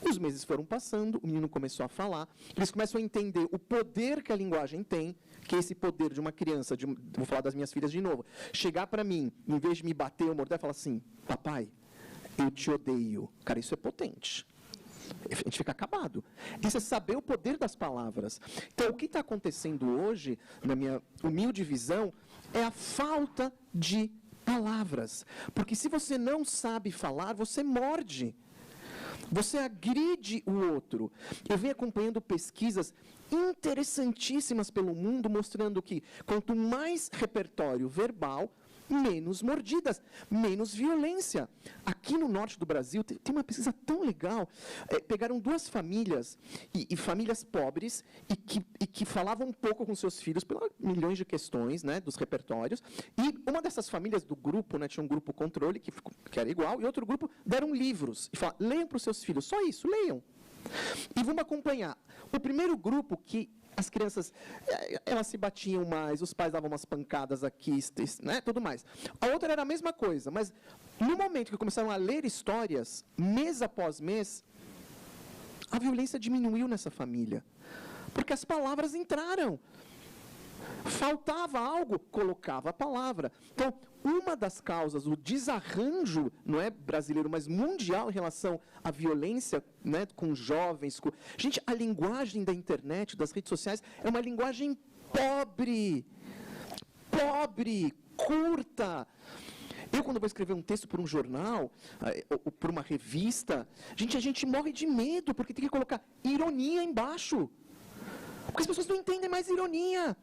Os meses foram passando, o menino começou a falar, eles começam a entender o poder que a linguagem tem, que é esse poder de uma criança, vou falar das minhas filhas de novo, chegar para mim, em vez de me bater ou morder, falar assim, papai, eu te odeio. Cara, isso é potente. A gente fica acabado. Isso é saber o poder das palavras. Então, o que está acontecendo hoje, na minha humilde visão, é a falta de palavras. Porque se você não sabe falar, você morde. Você agride o outro. Eu venho acompanhando pesquisas interessantíssimas pelo mundo, mostrando que quanto mais repertório verbal, menos mordidas, menos violência. Aqui no norte do Brasil, tem uma pesquisa tão legal. Pegaram duas famílias, e famílias pobres, e que falavam um pouco com seus filhos, pelas milhões de questões, né, dos repertórios. E uma dessas famílias do grupo, né, tinha um grupo controle, que era igual, e outro grupo deram livros. E falaram, leiam para os seus filhos, só isso, leiam. E vamos acompanhar. O primeiro grupo que as crianças, elas se batiam mais, os pais davam umas pancadas aqui, né, tudo mais. A outra era a mesma coisa, mas no momento que começaram a ler histórias, mês após mês, a violência diminuiu nessa família. Porque as palavras entraram. Faltava algo, colocava a palavra. Então, uma das causas, o desarranjo, não é brasileiro, mas mundial em relação à violência, né, com jovens. Gente, a linguagem da internet, das redes sociais, é uma linguagem pobre, curta. Eu, quando vou escrever um texto para um jornal, ou por uma revista, a gente morre de medo, porque tem que colocar ironia embaixo. Porque as pessoas não entendem mais ironia.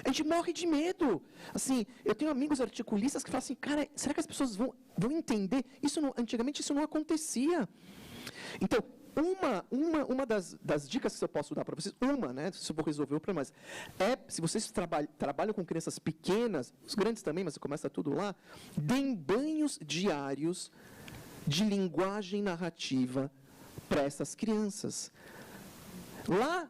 A gente morre de medo. Assim, eu tenho amigos articulistas que falam assim, cara, será que as pessoas vão entender? Antigamente isso não acontecia. Então, uma das dicas que eu posso dar para vocês, né, se eu vou resolver o problema, se vocês trabalham com crianças pequenas, os grandes também, mas começa tudo lá, deem banhos diários de linguagem narrativa para essas crianças. Lá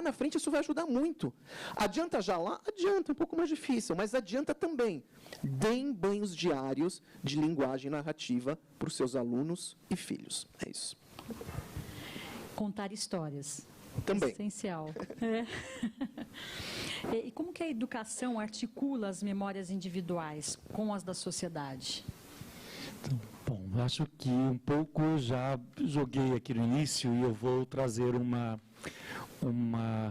na frente isso vai ajudar muito. Adianta já lá? Adianta, um pouco mais difícil, mas adianta também. Deem banhos diários de linguagem narrativa para os seus alunos e filhos. É isso. Contar histórias. Também. Essencial. E como que a educação articula as memórias individuais com as da sociedade? Bom, acho que um pouco eu já joguei aqui no início e eu vou trazer uma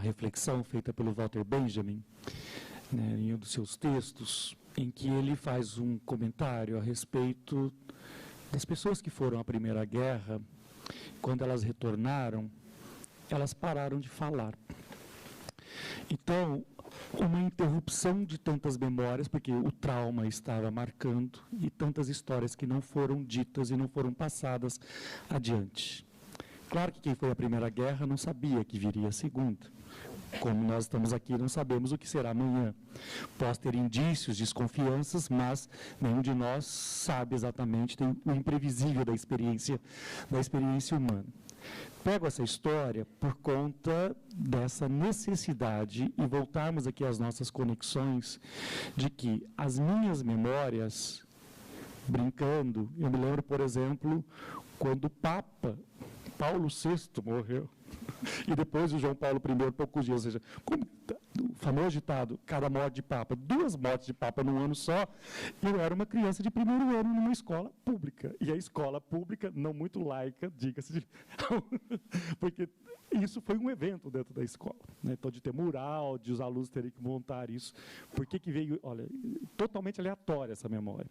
reflexão feita pelo Walter Benjamin, né, em um dos seus textos, em que ele faz um comentário a respeito das pessoas que foram à Primeira Guerra. Quando elas retornaram, elas pararam de falar. Então, uma interrupção de tantas memórias, porque o trauma estava marcando, e tantas histórias que não foram ditas e não foram passadas adiante. Claro que quem foi à Primeira Guerra não sabia que viria a Segunda. Como nós estamos aqui, não sabemos o que será amanhã. Posso ter indícios, desconfianças, mas nenhum de nós sabe exatamente, tem o imprevisível da experiência humana. Pego essa história por conta dessa necessidade, e voltarmos aqui às nossas conexões, de que as minhas memórias, brincando, eu me lembro, por exemplo, quando o Papa Paulo VI morreu, e depois o João Paulo I, poucos dias, ou seja, como o famoso ditado, cada morte de Papa, 2 mortes de Papa num ano só. Eu era uma criança de primeiro ano numa escola pública, e a escola pública, não muito laica, diga-se de... porque isso foi um evento dentro da escola, né? Então, de ter mural, de os alunos terem que montar isso. Por que veio, olha, totalmente aleatória essa memória.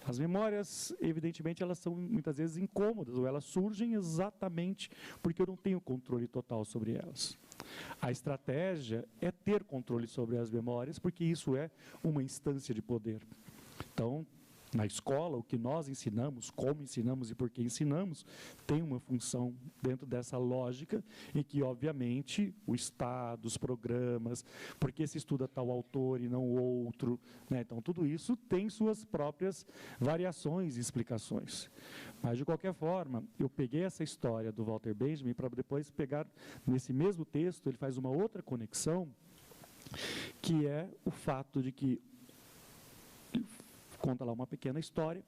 As memórias, evidentemente, elas são muitas vezes incômodas, ou elas surgem exatamente porque eu não tenho controle total sobre elas. A estratégia é ter controle sobre as memórias, porque isso é uma instância de poder. Então, na escola, o que nós ensinamos, como ensinamos e por que ensinamos, tem uma função dentro dessa lógica, em que, obviamente, o Estado, os programas, por que se estuda tal autor e não outro, né? Então, tudo isso tem suas próprias variações e explicações. Mas, de qualquer forma, eu peguei essa história do Walter Benjamin para depois pegar, nesse mesmo texto, ele faz uma outra conexão, que é o fato de que conta lá uma pequena história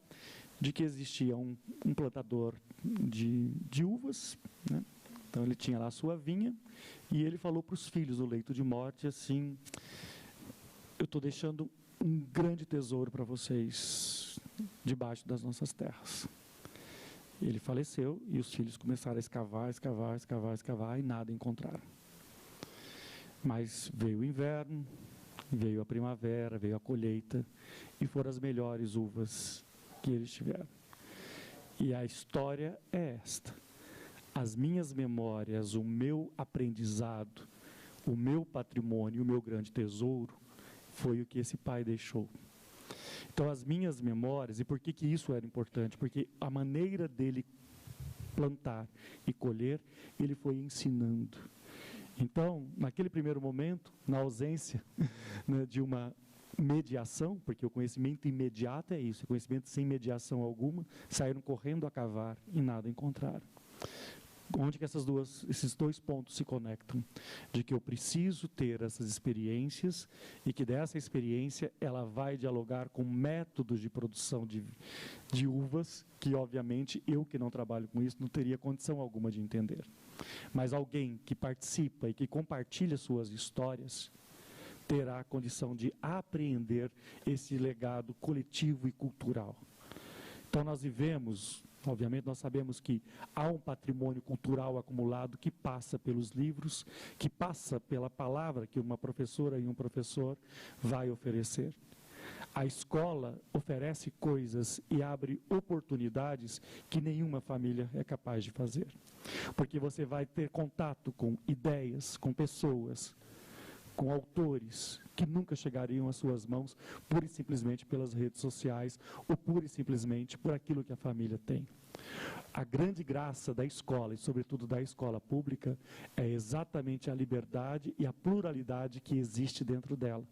de que existia um plantador de uvas, né? Então ele tinha lá a sua vinha, e ele falou para os filhos no leito de morte assim: eu estou deixando um grande tesouro para vocês debaixo das nossas terras. Ele faleceu e os filhos começaram a escavar, e nada encontraram. Mas veio o inverno, veio a primavera, veio a colheita, e foram as melhores uvas que eles tiveram. E a história é esta: as minhas memórias, o meu aprendizado, o meu patrimônio, o meu grande tesouro, foi o que esse pai deixou. Então, as minhas memórias, e por que isso era importante? Porque a maneira dele plantar e colher, ele foi ensinando. Então, naquele primeiro momento, na ausência, né, de uma mediação, porque o conhecimento imediato é isso, o conhecimento sem mediação alguma, saíram correndo a cavar e nada encontraram. Onde que esses dois pontos se conectam? De que eu preciso ter essas experiências e que dessa experiência ela vai dialogar com métodos de produção de uvas que, obviamente, eu que não trabalho com isso não teria condição alguma de entender. Mas alguém que participa e que compartilha suas histórias terá a condição de apreender esse legado coletivo e cultural. Então nós vivemos, obviamente nós sabemos que há um patrimônio cultural acumulado que passa pelos livros, que passa pela palavra que uma professora e um professor vai oferecer. A escola oferece coisas e abre oportunidades que nenhuma família é capaz de fazer. Porque você vai ter contato com ideias, com pessoas, com autores que nunca chegariam às suas mãos pura e simplesmente pelas redes sociais ou pura e simplesmente por aquilo que a família tem. A grande graça da escola, e sobretudo da escola pública, é exatamente a liberdade e a pluralidade que existe dentro dela.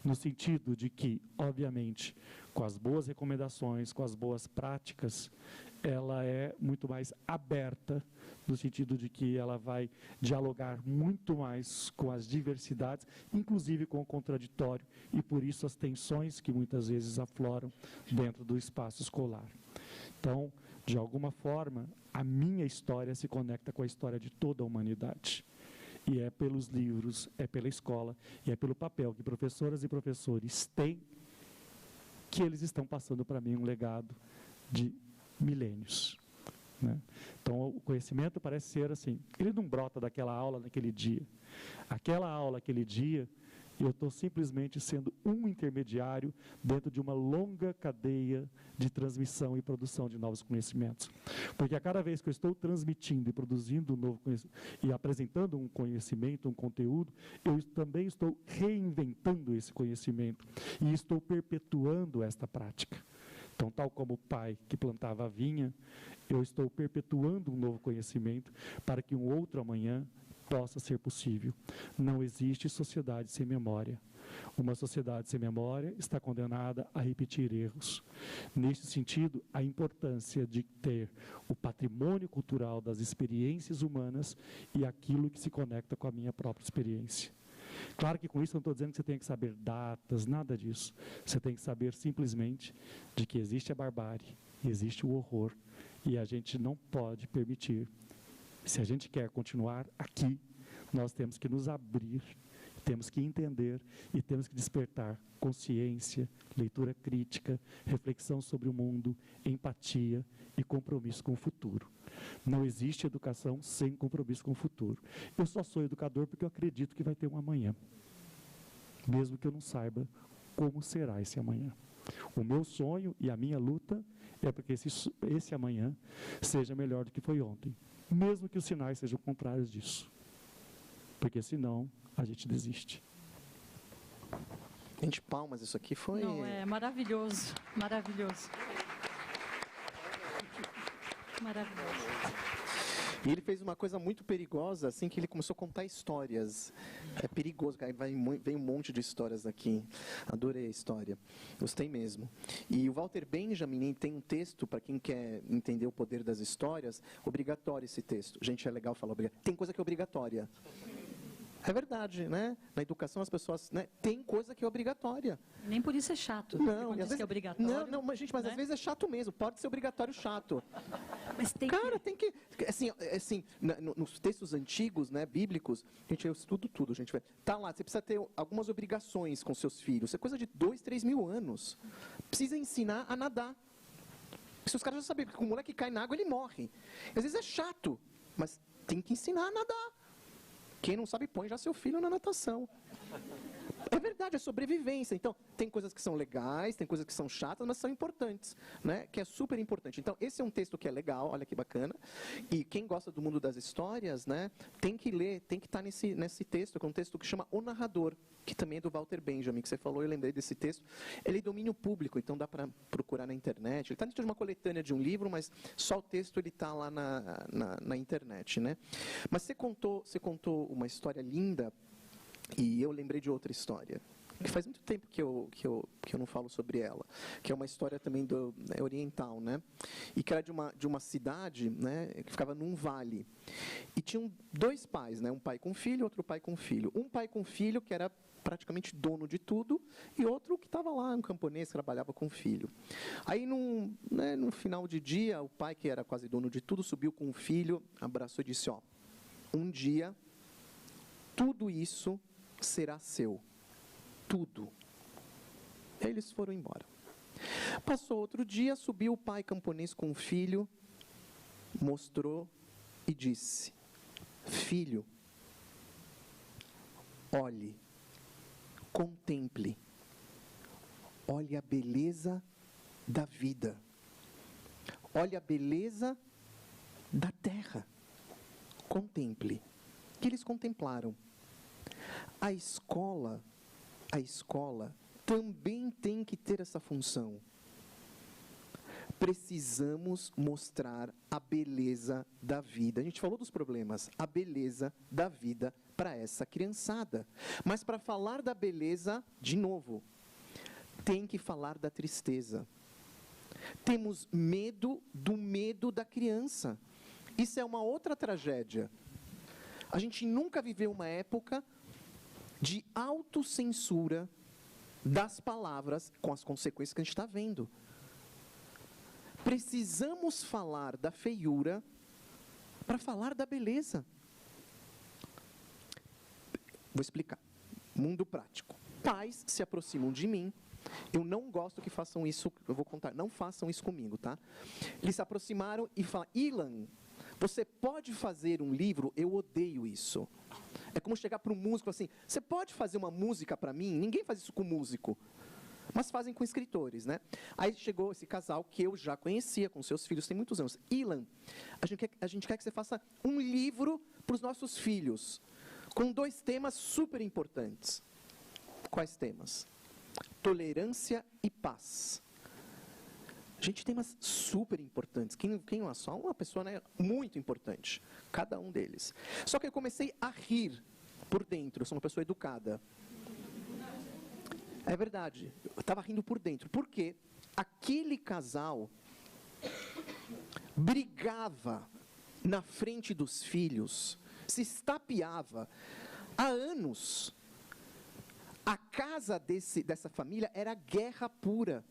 No sentido de que, obviamente, com as boas recomendações, com as boas práticas, ela é muito mais aberta, no sentido de que ela vai dialogar muito mais com as diversidades, inclusive com o contraditório, e por isso as tensões que muitas vezes afloram dentro do espaço escolar. Então, de alguma forma, a minha história se conecta com a história de toda a humanidade. E é pelos livros, é pela escola, e é pelo papel que professoras e professores têm, que eles estão passando para mim um legado de milênios. Né? Então, o conhecimento parece ser assim, ele não brota daquela aula naquele dia. Aquela aula, aquele dia, eu estou simplesmente sendo um intermediário dentro de uma longa cadeia de transmissão e produção de novos conhecimentos. Porque a cada vez que eu estou transmitindo e produzindo um novo conhecimento e apresentando um conhecimento, um conteúdo, eu também estou reinventando esse conhecimento e estou perpetuando esta prática. Então, tal como o pai que plantava a vinha, eu estou perpetuando um novo conhecimento para que um outro amanhã possa ser possível. Não existe sociedade sem memória. Uma sociedade sem memória está condenada a repetir erros. Neste sentido, a importância de ter o patrimônio cultural das experiências humanas e aquilo que se conecta com a minha própria experiência. Claro que com isso eu não estou dizendo que você tem que saber datas, nada disso. Você tem que saber simplesmente de que existe a barbárie, existe o horror, e a gente não pode permitir. Se a gente quer continuar aqui, nós temos que nos abrir, temos que entender e temos que despertar consciência, leitura crítica, reflexão sobre o mundo, empatia e compromisso com o futuro. Não existe educação sem compromisso com o futuro. Eu só sou educador porque eu acredito que vai ter um amanhã, mesmo que eu não saiba como será esse amanhã. O meu sonho e a minha luta é porque esse amanhã seja melhor do que foi ontem, mesmo que os sinais sejam contrários disso, porque senão a gente desiste. Gente, palmas, isso aqui foi... Não, é maravilhoso, maravilhoso. Maravilhoso. E ele fez uma coisa muito perigosa, assim, que ele começou a contar histórias. É perigoso, cara, vem um monte de histórias aqui. Adorei a história. Gostei mesmo. E o Walter Benjamin tem um texto, para quem quer entender o poder das histórias, obrigatório esse texto. Gente, é legal falar obrigatório. Tem coisa que é obrigatória. É verdade, né? Na educação as pessoas, né, tem coisa que é obrigatória. Nem por isso é chato. Não, quando às diz vezes, que é obrigatório. não, mas, gente, mas né? às vezes é chato mesmo. Pode ser obrigatório chato. Mas tem Cara, tem que... Assim, nos textos antigos, né, bíblicos, gente, eu estudo tudo, gente. Tá lá, você precisa ter algumas obrigações com seus filhos. Isso é coisa de 2, 3 mil anos. Precisa ensinar a nadar. Se os caras já sabem que o moleque cai na água, ele morre. Às vezes é chato, mas tem que ensinar a nadar. Quem não sabe, põe já seu filho na natação. É verdade, é sobrevivência. Então, tem coisas que são legais, tem coisas que são chatas, mas são importantes, né? Que é super importante. Então, esse é um texto que é legal, olha que bacana. E quem gosta do mundo das histórias, né, tem que ler, tem que estar nesse texto, que é um texto que chama O Narrador, que também é do Walter Benjamin, que você falou, eu lembrei desse texto. Ele é domínio público, então dá para procurar na internet. Ele está dentro de uma coletânea de um livro, mas só o texto ele está lá na internet, né? Mas você contou uma história linda. E eu lembrei de outra história, que faz muito tempo que eu não falo sobre ela, que é uma história também oriental, né? E que era de uma cidade, né, que ficava num vale. E tinham 2 pais, né? Um pai com filho, outro pai com filho. Um pai com filho que era praticamente dono de tudo, e outro que estava lá, um camponês que trabalhava com o filho. Aí, num final de dia, o pai, que era quase dono de tudo, subiu com o filho, abraçou e disse, ó, um dia, tudo isso será seu. Tudo. Aí eles foram embora. Passou outro dia, subiu o pai camponês com o filho, mostrou e disse, filho, olhe, contemple, olhe a beleza da vida, olhe a beleza da terra, contemple. Que eles contemplaram. A escola também tem que ter essa função. Precisamos mostrar a beleza da vida. A gente falou dos problemas, a beleza da vida para essa criançada. Mas para falar da beleza, de novo, tem que falar da tristeza. Temos medo do medo da criança. Isso é uma outra tragédia. A gente nunca viveu uma época de autocensura das palavras com as consequências que a gente está vendo. Precisamos falar da feiura para falar da beleza. Vou explicar. Mundo prático. Pais se aproximam de mim. Eu não gosto que façam isso. Eu vou contar. Não façam isso comigo, tá? Eles se aproximaram e falaram, Ilan, você pode fazer um livro? Eu odeio isso. É como chegar para um músico assim, você pode fazer uma música para mim? Ninguém faz isso com músico. Mas fazem com escritores, né? Aí chegou esse casal que eu já conhecia, com seus filhos, tem muitos anos. Ilan, a gente quer que você faça um livro para os nossos filhos, com 2 temas super importantes. Quais temas? Tolerância e paz. Gente, temas super importantes. Quem não é só uma pessoa, né, muito importante. Cada um deles. Só que eu comecei a rir por dentro. Eu sou uma pessoa educada. É verdade. Eu estava rindo por dentro. Porque aquele casal brigava na frente dos filhos, se estapeava há anos. A casa dessa família era guerra pura.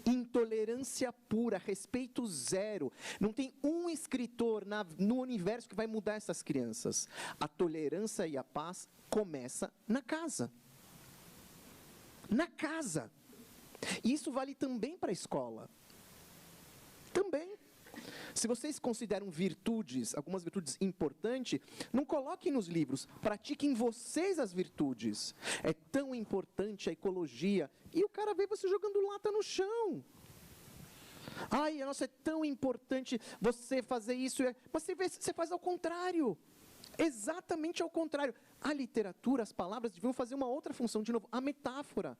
Intolerância pura, respeito zero. Não tem um escritor no universo que vai mudar essas crianças. A tolerância e a paz começa na casa. Na casa. E isso vale também para a escola. Também. Se vocês consideram virtudes, algumas virtudes importantes, não coloquem nos livros, pratiquem vocês as virtudes. É tão importante a ecologia. E o cara vê você jogando lata no chão. Ai, nossa, é tão importante você fazer isso. Mas você faz ao contrário. Exatamente ao contrário. A literatura, as palavras deviam fazer uma outra função, de novo, a metáfora.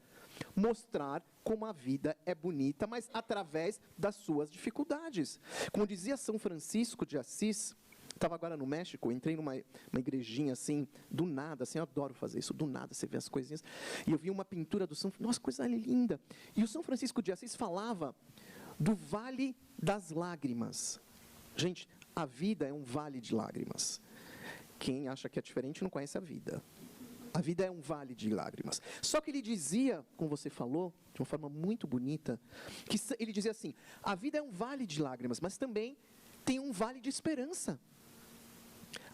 Mostrar como a vida é bonita, mas através das suas dificuldades. Como dizia São Francisco de Assis, estava agora no México, entrei numa igrejinha assim, do nada, assim, eu adoro fazer isso, do nada, você vê as coisinhas, e eu vi uma pintura do São Francisco, nossa, coisa linda. E o São Francisco de Assis falava do vale das lágrimas. Gente, a vida é um vale de lágrimas. Quem acha que é diferente não conhece a vida. A vida é um vale de lágrimas. Só que ele dizia, como você falou, de uma forma muito bonita, que ele dizia assim, a vida é um vale de lágrimas, mas também tem um vale de esperança.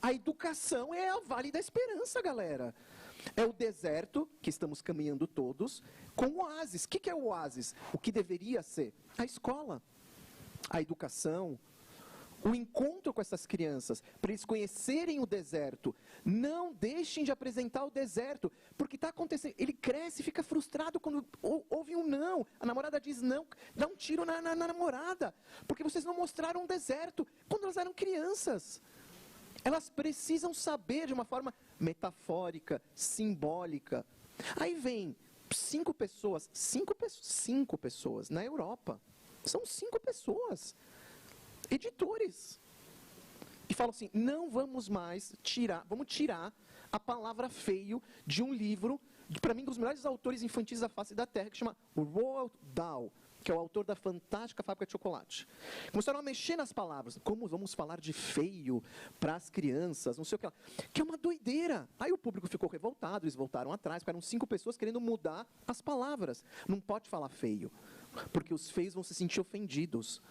A educação é o vale da esperança, galera. É o deserto, que estamos caminhando todos, com o oásis. O que é o oásis? O que deveria ser? A escola, a educação, o encontro com essas crianças, para eles conhecerem o deserto. Não deixem de apresentar o deserto, porque está acontecendo. Ele cresce e fica frustrado quando ouve um não. A namorada diz não, dá um tiro na namorada, porque vocês não mostraram o deserto quando elas eram crianças. Elas precisam saber de uma forma metafórica, simbólica. Aí vem 5 pessoas na Europa. São 5 pessoas. Editores. E falam assim, não vamos mais vamos tirar a palavra feio de um livro, para mim, dos melhores autores infantis da face da Terra, que chama Roald Dahl, que é o autor da Fantástica Fábrica de Chocolate. Começaram a mexer nas palavras. Como vamos falar de feio para as crianças, não sei o que lá. Que é uma doideira. Aí o público ficou revoltado, eles voltaram atrás, porque eram 5 pessoas querendo mudar as palavras. Não pode falar feio, porque os feios vão se sentir ofendidos.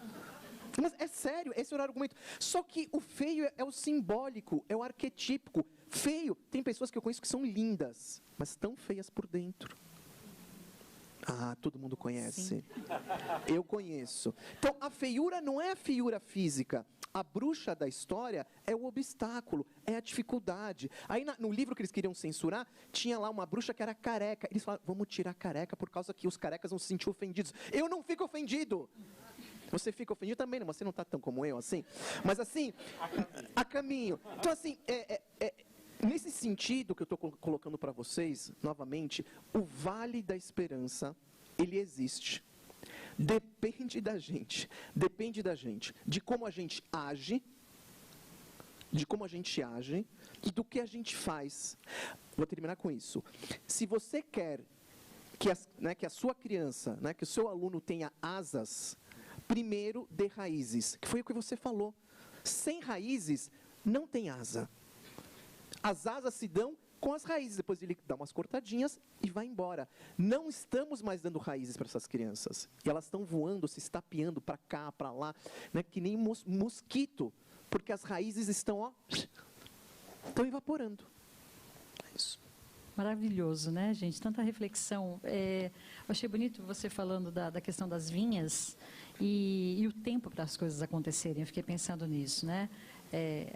Mas é sério, esse é o argumento. Só que o feio é o simbólico, é o arquetípico. Feio, tem pessoas que eu conheço que são lindas, mas tão feias por dentro. Ah, todo mundo conhece. Sim. Eu conheço. Então, a feiura não é a feiura física. A bruxa da história é o obstáculo, é a dificuldade. Aí, no livro que eles queriam censurar, tinha lá uma bruxa que era careca. Eles falaram, vamos tirar a careca por causa que os carecas vão se sentir ofendidos. Eu não fico ofendido. Você fica ofendido também, não, você não está tão como eu, assim. Mas, assim, a caminho. Então, assim, nesse sentido que eu estou colocando para vocês, novamente, o Vale da Esperança, ele existe. Depende da gente, de como a gente age, e do que a gente faz. Vou terminar com isso. Se você quer que a sua criança, que o seu aluno tenha asas, primeiro dê raízes, que foi o que você falou. Sem raízes, não tem asa. As asas se dão com as raízes, depois ele dá umas cortadinhas e vai embora. Não estamos mais dando raízes para essas crianças. E elas estão voando, se estapeando para cá, para lá, que nem mosquito, porque as raízes estão evaporando. É isso. Maravilhoso, né, gente? Tanta reflexão. Eu achei bonito você falando da questão das vinhas e o tempo para as coisas acontecerem. Eu fiquei pensando nisso, né?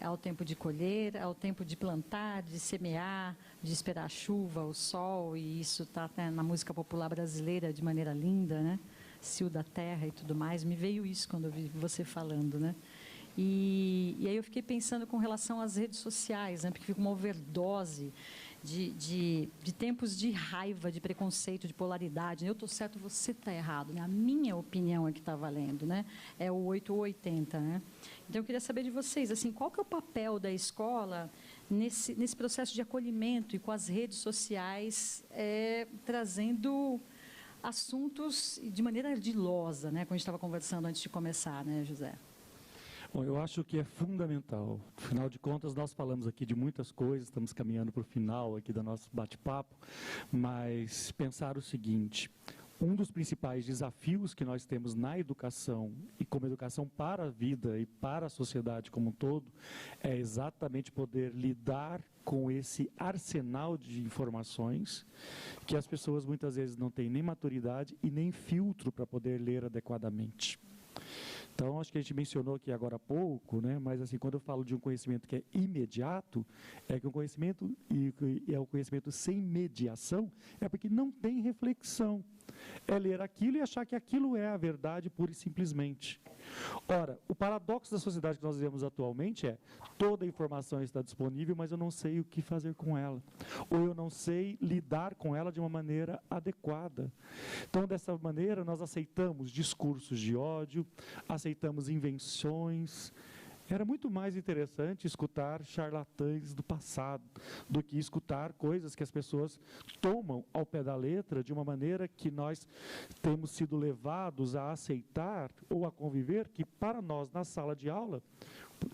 Há o tempo de colher, há o tempo de plantar, de semear, de esperar a chuva, o sol, e isso está na música popular brasileira de maneira linda, né? Cio da terra e tudo mais. Me veio isso quando eu vi você falando, né? E aí eu fiquei pensando com relação às redes sociais, né? Porque fica uma overdose de tempos de raiva, de preconceito, de polaridade. Eu estou certo, você está errado. Né? A minha opinião é que está valendo. Né? É o 8 ou 80. Né? Então, eu queria saber de vocês, assim, qual que é o papel da escola nesse processo de acolhimento e com as redes sociais trazendo assuntos de maneira ardilosa, né? Como a gente estava conversando antes de começar, né, José? Bom, eu acho que é fundamental. Afinal de contas, nós falamos aqui de muitas coisas, estamos caminhando para o final aqui do nosso bate-papo, mas pensar o seguinte, um dos principais desafios que nós temos na educação, e como educação para a vida e para a sociedade como um todo, é exatamente poder lidar com esse arsenal de informações que as pessoas muitas vezes não têm nem maturidade e nem filtro para poder ler adequadamente. Então, acho que a gente mencionou aqui agora há pouco, né? Mas assim, quando eu falo de um conhecimento que é imediato, é que um conhecimento, e é o conhecimento sem mediação, é porque não tem reflexão. É ler aquilo e achar que aquilo é a verdade pura e simplesmente. Ora, o paradoxo da sociedade que nós vivemos atualmente é toda a informação está disponível, mas eu não sei o que fazer com ela. Ou eu não sei lidar com ela de uma maneira adequada. Então, dessa maneira, nós aceitamos discursos de ódio, aceitamos invenções, Era muito mais interessante escutar charlatães do passado do que escutar coisas que as pessoas tomam ao pé da letra de uma maneira que nós temos sido levados a aceitar ou a conviver, que para nós, na sala de aula,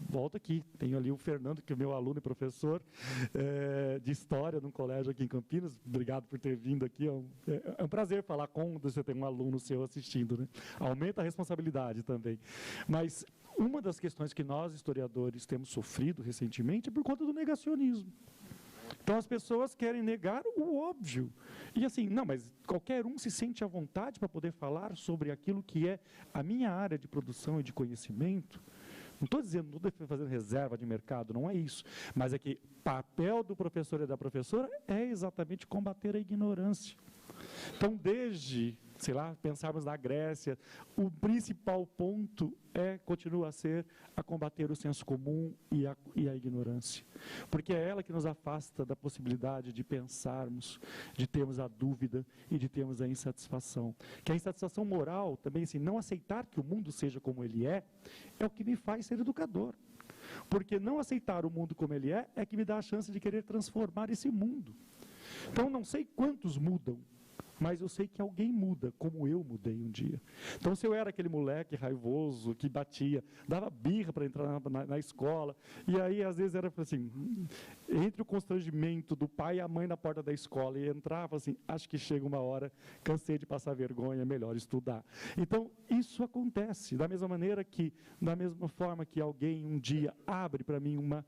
volta aqui, tenho ali o Fernando, que é meu aluno e professor de História num colégio aqui em Campinas. Obrigado por ter vindo aqui. É um prazer falar com você ter um aluno seu assistindo, né? Aumenta a responsabilidade também. Mas uma das questões que nós, historiadores, temos sofrido recentemente é por conta do negacionismo. Então, as pessoas querem negar o óbvio. E assim, não, mas qualquer um se sente à vontade para poder falar sobre aquilo que é a minha área de produção e de conhecimento. Não estou dizendo, não estou fazendo reserva de mercado, não é isso. Mas é que o papel do professor e da professora é exatamente combater a ignorância. Então, desde, sei lá, pensarmos na Grécia, o principal ponto continua a ser a combater o senso comum e a ignorância. Porque é ela que nos afasta da possibilidade de pensarmos, de termos a dúvida e de termos a insatisfação. Que a insatisfação moral, também assim, não aceitar que o mundo seja como ele é o que me faz ser educador. Porque não aceitar o mundo como ele é que me dá a chance de querer transformar esse mundo. Então, não sei quantos mudam, mas eu sei que alguém muda, como eu mudei um dia. Então, se eu era aquele moleque raivoso, que batia, dava birra para entrar na escola, e aí, às vezes, era assim, entre o constrangimento do pai e a mãe na porta da escola, e entrava assim, acho que chega uma hora, cansei de passar vergonha, é melhor estudar. Então, isso acontece, da mesma forma que alguém um dia abre para mim uma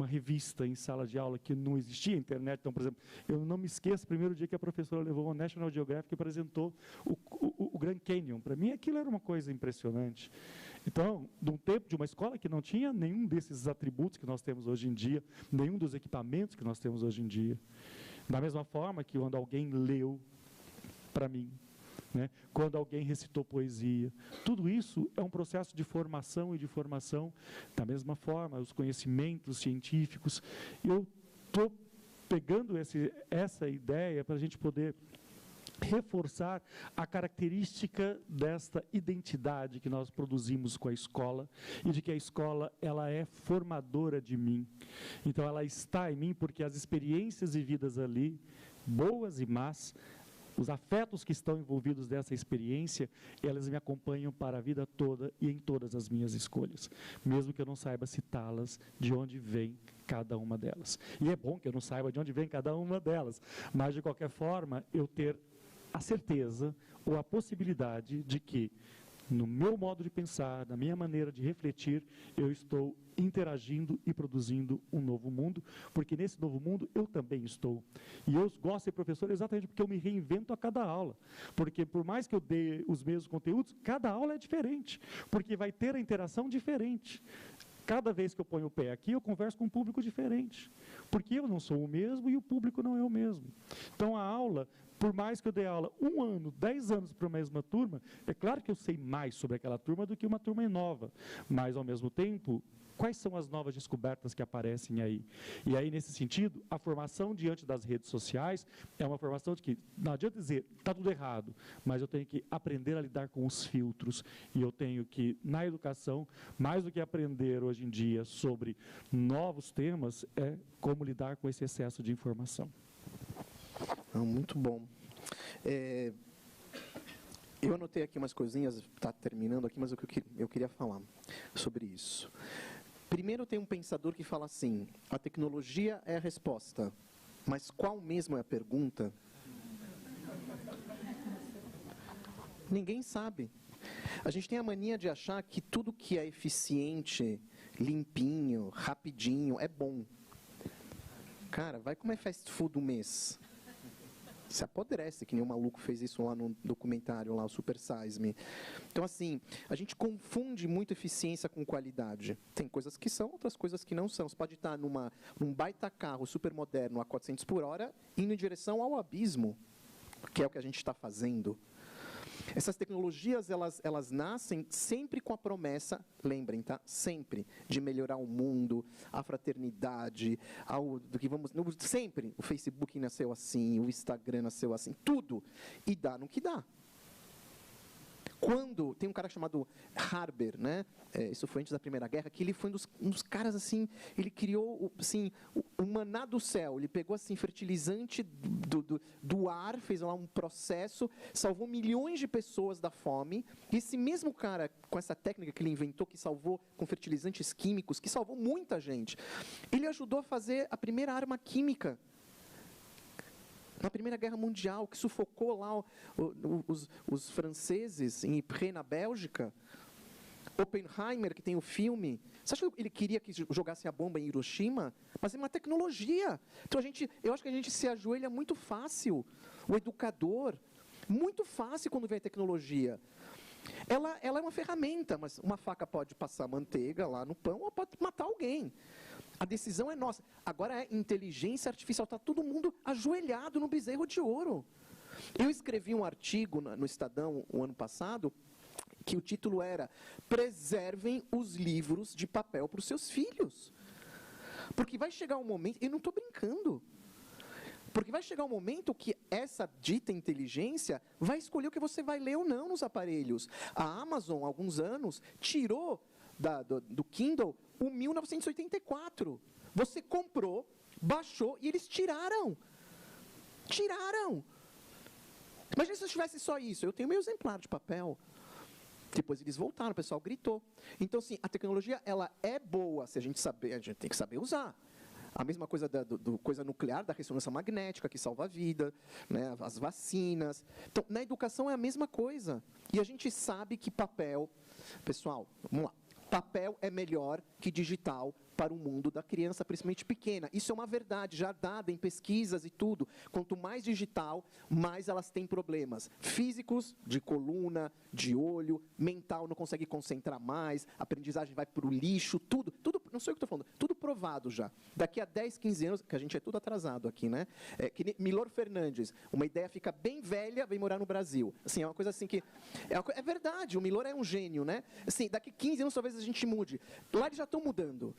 revista em sala de aula que não existia internet. Então, por exemplo, eu não me esqueço, o primeiro dia que a professora levou o National Geographic e apresentou o Grand Canyon. Para mim, aquilo era uma coisa impressionante. Então, de um tempo, de uma escola que não tinha nenhum desses atributos que nós temos hoje em dia, nenhum dos equipamentos que nós temos hoje em dia. Da mesma forma que quando alguém leu para mim, né? Quando alguém recitou poesia. Tudo isso é um processo de formação e de formação. Da mesma forma, os conhecimentos científicos. Eu estou pegando essa ideia para a gente poder reforçar a característica desta identidade que nós produzimos com a escola e de que a escola ela é formadora de mim. Então, ela está em mim porque as experiências vividas ali, boas e más, os afetos que estão envolvidos nessa experiência, elas me acompanham para a vida toda e em todas as minhas escolhas, mesmo que eu não saiba citá-las, de onde vem cada uma delas. E é bom que eu não saiba de onde vem cada uma delas, mas, de qualquer forma, eu ter a certeza ou a possibilidade de que, no meu modo de pensar, na minha maneira de refletir, eu estou interagindo e produzindo um novo mundo, porque nesse novo mundo eu também estou. E eu gosto de ser professor exatamente porque eu me reinvento a cada aula. Porque por mais que eu dê os mesmos conteúdos, cada aula é diferente, porque vai ter a interação diferente. Cada vez que eu ponho o pé aqui, eu converso com um público diferente, porque eu não sou o mesmo e o público não é o mesmo. Então, a aula, por mais que eu dê aula 1 ano, 10 anos para a mesma turma, é claro que eu sei mais sobre aquela turma do que uma turma nova, mas, ao mesmo tempo, quais são as novas descobertas que aparecem aí? E aí, nesse sentido, a formação diante das redes sociais é uma formação de que não adianta dizer, está tudo errado, mas eu tenho que aprender a lidar com os filtros, e eu tenho que, na educação, mais do que aprender hoje em dia sobre novos temas, é como lidar com esse excesso de informação. Muito bom. Eu anotei aqui umas coisinhas, está terminando aqui, mas eu queria falar sobre isso. Primeiro, tem um pensador que fala assim: a tecnologia é a resposta, mas qual mesmo é a pergunta? Ninguém sabe. A gente tem a mania de achar que tudo que é eficiente, limpinho, rapidinho, é bom. Cara, vai comer fast food um mês. Se apodrece, que nem o maluco fez isso lá no documentário, lá, o Super Size Me. Então, assim, a gente confunde muito eficiência com qualidade. Tem coisas que são, outras coisas que não são. Você pode estar num baita carro super moderno a 400 por hora, indo em direção ao abismo, que é o que a gente está fazendo. Essas tecnologias, elas nascem sempre com a promessa, lembrem, tá? Sempre, de melhorar o mundo, a fraternidade, sempre. O Facebook nasceu assim, o Instagram nasceu assim, tudo. E dá no que dá. Quando tem um cara chamado Harber, né? Isso foi antes da Primeira Guerra, que ele foi um dos caras assim, ele criou assim, o maná do céu. Ele pegou assim fertilizante do ar, fez lá um processo, salvou milhões de pessoas da fome. E esse mesmo cara, com essa técnica que ele inventou, que salvou com fertilizantes químicos, que salvou muita gente, ele ajudou a fazer a primeira arma química na Primeira Guerra Mundial, que sufocou lá os franceses em Ypres, na Bélgica. Oppenheimer, que tem o filme, você acha que ele queria que jogasse a bomba em Hiroshima? Mas é uma tecnologia. Então, eu acho que a gente se ajoelha muito fácil. O educador, muito fácil quando vem a tecnologia. Ela é uma ferramenta, mas uma faca pode passar manteiga lá no pão ou pode matar alguém. A decisão é nossa. Agora é inteligência artificial. Está todo mundo ajoelhado no bezerro de ouro. Eu escrevi um artigo no Estadão o ano passado, que o título era "Preservem os livros de papel para os seus filhos". Porque vai chegar um momento, eu não estou brincando, porque vai chegar um momento que essa dita inteligência vai escolher o que você vai ler ou não nos aparelhos. A Amazon, há alguns anos, tirou do Kindle o 1984. Você comprou, baixou e eles tiraram. Tiraram. Imagina se eu tivesse só isso. Eu tenho meu exemplar de papel. Depois eles voltaram, o pessoal gritou. Então, assim, a tecnologia, ela é boa se a gente saber, a gente tem que saber usar. A mesma coisa do coisa nuclear, da ressonância magnética, que salva a vida, né, as vacinas. Então, na educação é a mesma coisa. E a gente sabe que papel... Pessoal, vamos lá. Papel é melhor que digital para o mundo da criança, principalmente pequena. Isso é uma verdade, já dada em pesquisas e tudo. Quanto mais digital, mais elas têm problemas físicos, de coluna, de olho, mental, não consegue concentrar mais, a aprendizagem vai para o lixo, tudo, não sei o que estou falando, tudo provado já. Daqui a 10, 15 anos, que a gente é tudo atrasado aqui, né? Que Milor Fernandes, uma ideia fica bem velha, vem morar no Brasil. Assim, é uma coisa assim que... É verdade, o Milor é um gênio, né? Assim, daqui 15 anos talvez a gente mude. Lá eles já estão mudando,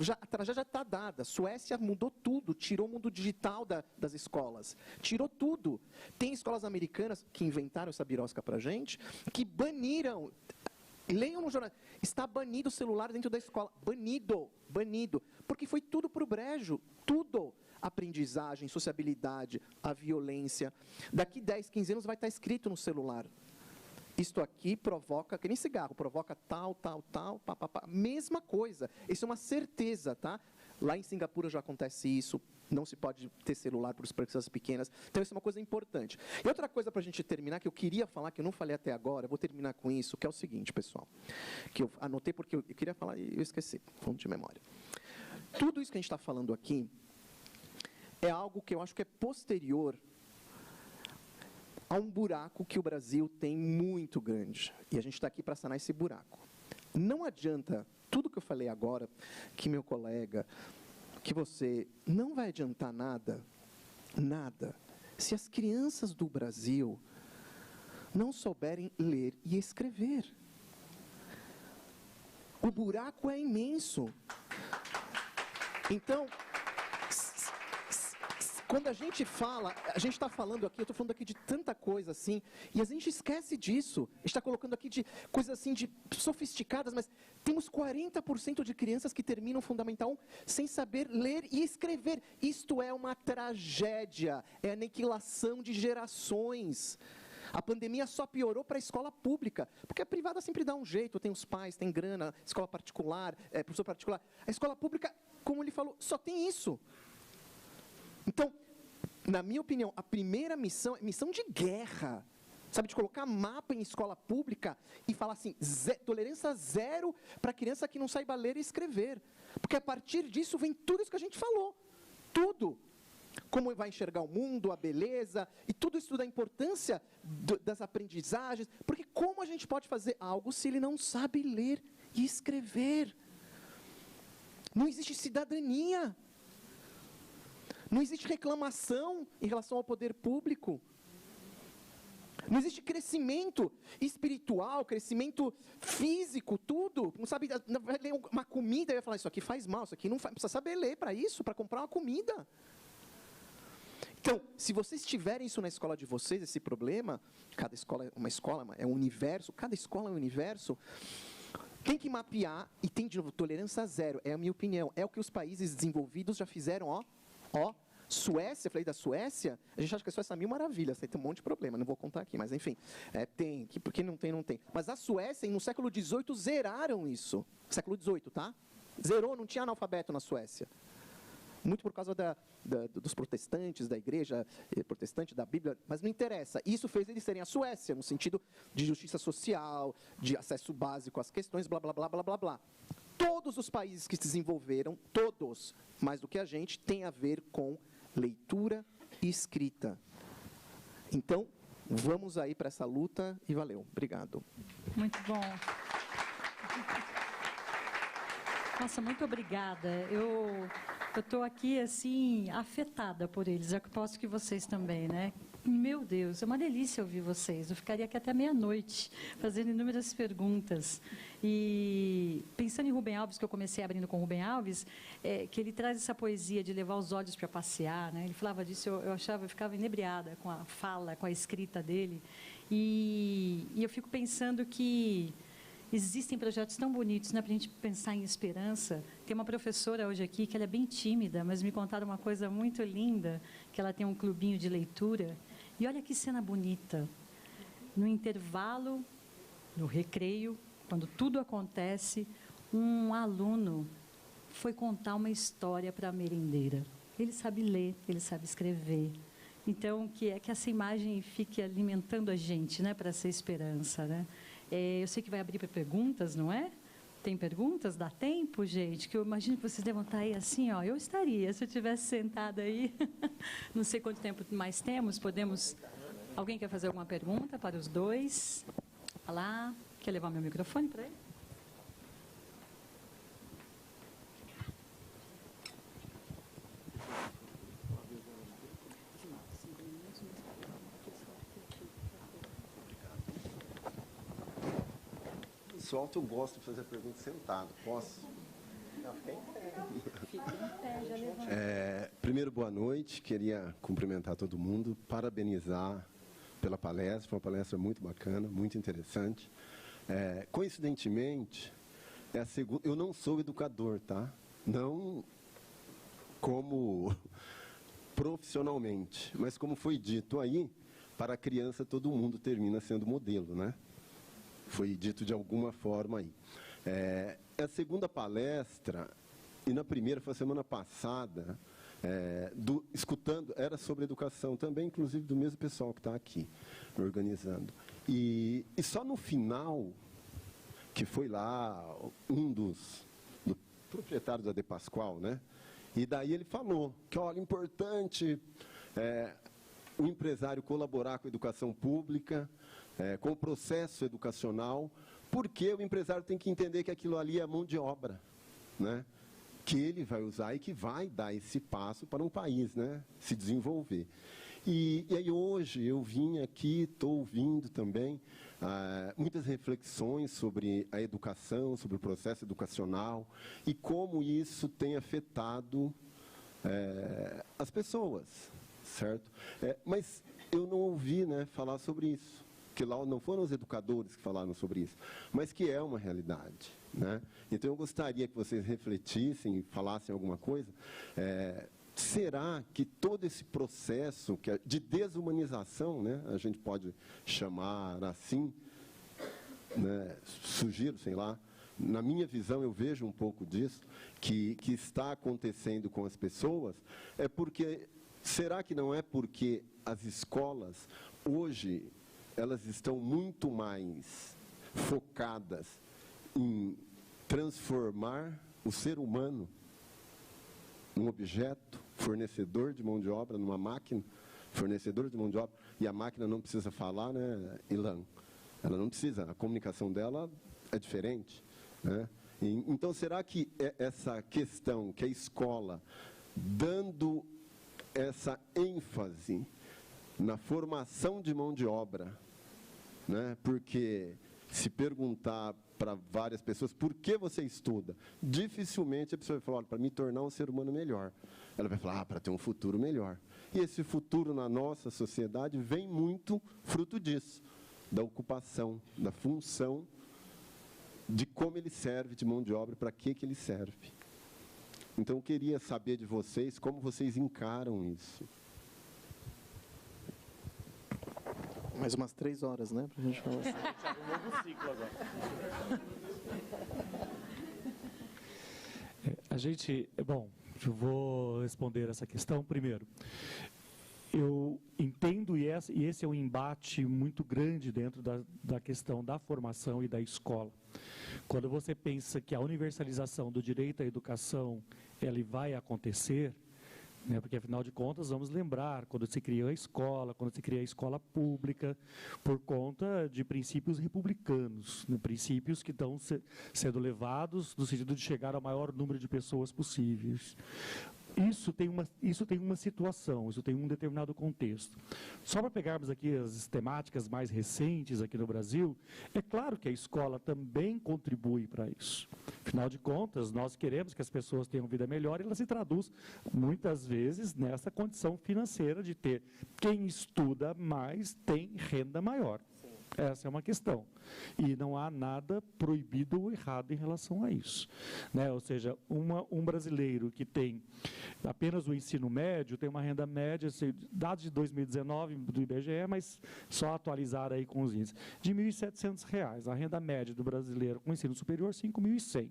a tragédia já está dada. Suécia mudou tudo, tirou o mundo digital das escolas, tirou tudo. Tem escolas americanas que inventaram essa birosca para a gente, que baniram, leiam no jornal, está banido o celular dentro da escola, banido, porque foi tudo para o brejo, tudo. Aprendizagem, sociabilidade, a violência. Daqui 10, 15 anos vai estar escrito no celular. Isto aqui provoca, que nem cigarro, provoca tal, pá. Mesma coisa. Isso é uma certeza, tá? Lá em Singapura já acontece isso. Não se pode ter celular para as crianças pequenas. Então, isso é uma coisa importante. E outra coisa para a gente terminar, que eu queria falar, que eu não falei até agora, eu vou terminar com isso, que é o seguinte, pessoal. Que eu anotei porque eu queria falar e eu esqueci, fundo de memória. Tudo isso que a gente está falando aqui é algo que eu acho que é posterior há um buraco que o Brasil tem muito grande. E a gente está aqui para sanar esse buraco. Não adianta, tudo que eu falei agora, que meu colega, que você, não vai adiantar nada, se as crianças do Brasil não souberem ler e escrever. O buraco é imenso. Então... Quando a gente fala, a gente está falando aqui, eu estou falando aqui de tanta coisa assim, e a gente esquece disso. A gente está colocando aqui de coisas assim, de sofisticadas, mas temos 40% de crianças que terminam o Fundamental 1 sem saber ler e escrever. Isto é uma tragédia, é aniquilação de gerações. A pandemia só piorou para a escola pública, porque a privada sempre dá um jeito, tem os pais, tem grana, escola particular, professor particular. A escola pública, como ele falou, só tem isso. Então, na minha opinião, a primeira missão é missão de guerra, sabe, de colocar mapa em escola pública e falar assim, tolerância zero para criança que não saiba ler e escrever. Porque a partir disso vem tudo isso que a gente falou, tudo. Como vai enxergar o mundo, a beleza, e tudo isso da importância das aprendizagens. Porque como a gente pode fazer algo se ele não sabe ler e escrever? Não existe cidadania. Não existe reclamação em relação ao poder público. Não existe crescimento espiritual, crescimento físico, tudo. Não sabe, vai ler uma comida e vai falar, isso aqui faz mal, isso aqui não faz, precisa saber ler para isso, para comprar uma comida. Então, se vocês tiverem isso na escola de vocês, esse problema, cada escola é uma escola, é um universo, cada escola é um universo, tem que mapear, e tem, de novo, tolerância zero, é a minha opinião. É o que os países desenvolvidos já fizeram, ó. Suécia, falei da Suécia, a gente acha que a Suécia é mil maravilhas, tem um monte de problema, não vou contar aqui, mas enfim, tem, porque não tem, não tem. Mas a Suécia, no século XVIII, zeraram isso. Século XVIII, tá? Zerou, não tinha analfabeto na Suécia. Muito por causa dos protestantes, da igreja protestante, da Bíblia, mas não interessa. Isso fez eles serem a Suécia, no sentido de justiça social, de acesso básico às questões, blá, blá, blá, blá, blá, blá. Todos os países que se desenvolveram, todos, mais do que a gente, tem a ver com leitura e escrita. Então, vamos aí para essa luta e valeu. Obrigado. Muito bom. Nossa, muito obrigada. Eu estou aqui, assim, afetada por eles. Eu aposto que vocês também, né? Meu Deus, é uma delícia ouvir vocês. Eu ficaria aqui até meia-noite, fazendo inúmeras perguntas. E pensando em Rubem Alves, que eu comecei abrindo com Rubem Alves, que ele traz essa poesia de levar os olhos para passear, né? Ele falava disso, eu ficava inebriada com a fala, com a escrita dele. E eu fico pensando que existem projetos tão bonitos, né, para a gente pensar em esperança. Tem uma professora hoje aqui que ela é bem tímida, mas me contaram uma coisa muito linda, que ela tem um clubinho de leitura. E olha que cena bonita. No intervalo, no recreio, quando tudo acontece, um aluno foi contar uma história para a merendeira. Ele sabe ler, ele sabe escrever. Então, que essa imagem fique alimentando a gente, né, para essa esperança, né? Eu sei que vai abrir para perguntas, não é? Tem perguntas? Dá tempo, gente? Que eu imagino que vocês devam estar aí assim, ó. Eu estaria, se eu estivesse sentada aí. Não sei quanto tempo mais temos. Podemos... Alguém quer fazer alguma pergunta para os dois? Olá. Quer levar meu microfone para ele? Pessoal, eu gosto de fazer pergunta sentado. Posso? Não, fica em pé. Fica em pé, já levanta. Primeiro, boa noite. Queria cumprimentar todo mundo, parabenizar pela palestra. Foi uma palestra muito bacana, muito interessante. Coincidentemente, eu não sou educador, tá? Não como profissionalmente, mas como foi dito aí, para a criança todo mundo termina sendo modelo, né? Foi dito de alguma forma aí. A segunda palestra, e na primeira foi a semana passada, escutando, era sobre educação também, inclusive do mesmo pessoal que está aqui, organizando. E só no final, que foi lá do proprietário da De Pascoal, né? E daí ele falou que, olha, importante o empresário colaborar com a educação pública, com o processo educacional, porque o empresário tem que entender que aquilo ali é mão de obra, né? Que ele vai usar e que vai dar esse passo para um país, né, se desenvolver. E aí hoje eu vim aqui, estou ouvindo também muitas reflexões sobre a educação, sobre o processo educacional e como isso tem afetado as pessoas, certo? Mas eu não ouvi, né, falar sobre isso. Que lá não foram os educadores que falaram sobre isso, mas que é uma realidade, né? Então eu gostaria que vocês refletissem, falassem alguma coisa. Será que todo esse processo de desumanização, né, a gente pode chamar assim, né, sugiro, sei lá, na minha visão eu vejo um pouco disso, que está acontecendo com as pessoas, será que não é porque as escolas hoje elas estão muito mais focadas em transformar o ser humano num objeto, fornecedor de mão de obra, numa máquina, fornecedor de mão de obra, e a máquina não precisa falar, né, Ilan? Ela não precisa, a comunicação dela é diferente, né? Então, será que essa questão, que a escola, dando essa ênfase na formação de mão de obra, né? Porque se perguntar para várias pessoas, por que você estuda? Dificilmente a pessoa vai falar, olha, para me tornar um ser humano melhor. Ela vai falar, para ter um futuro melhor. E esse futuro na nossa sociedade vem muito fruto disso, da ocupação, da função, de como ele serve de mão de obra, para que ele serve. Então, eu queria saber de vocês como vocês encaram isso. Mais umas 3 horas, né, para a gente falar assim. Um novo ciclo agora. Bom, eu vou responder essa questão primeiro. Eu entendo, e esse é um embate muito grande dentro da questão da formação e da escola. Quando você pensa que a universalização do direito à educação ele vai acontecer, né, porque, afinal de contas, vamos lembrar, quando se criou a escola, quando se cria a escola pública, por conta de princípios republicanos, né, princípios que estão sendo levados no sentido de chegar ao maior número de pessoas possíveis. Isso tem uma situação, isso tem um determinado contexto. Só para pegarmos aqui as temáticas mais recentes aqui no Brasil, é claro que a escola também contribui para isso. Afinal de contas, nós queremos que as pessoas tenham vida melhor e ela se traduz, muitas vezes, nessa condição financeira de ter quem estuda mais tem renda maior. Essa é uma questão. E não há nada proibido ou errado em relação a isso. Né? Ou seja, um brasileiro que tem apenas o ensino médio, tem uma renda média, dados de 2019 do IBGE, mas só atualizar aí com os índices, de R$ 1.700. A renda média do brasileiro com ensino superior, R$ 5.100.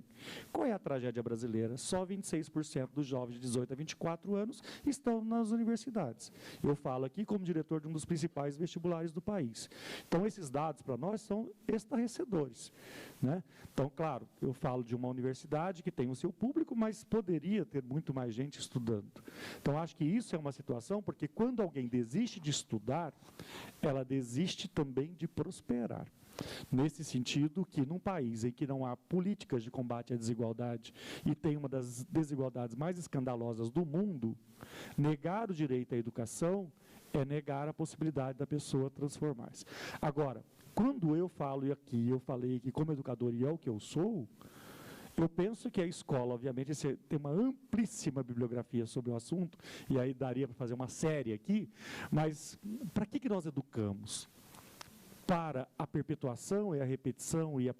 Qual é a tragédia brasileira? Só 26% dos jovens de 18 a 24 anos estão nas universidades. Eu falo aqui como diretor de um dos principais vestibulares do país. Então, esses dados para nós são estarrecedores, né? Então, claro, eu falo de uma universidade que tem o seu público, mas poderia ter muito mais gente estudando. Então, acho que isso é uma situação, porque quando alguém desiste de estudar, ela desiste também de prosperar. Nesse sentido que num país em que não há políticas de combate à desigualdade e tem uma das desigualdades mais escandalosas do mundo, negar o direito à educação é negar a possibilidade da pessoa transformar-se. Agora, quando eu falo, e aqui eu falei que como educador, e é o que eu sou, eu penso que a escola, obviamente, tem uma amplíssima bibliografia sobre o assunto, e aí daria para fazer uma série aqui, mas para que nós educamos? Para a perpetuação e a repetição e a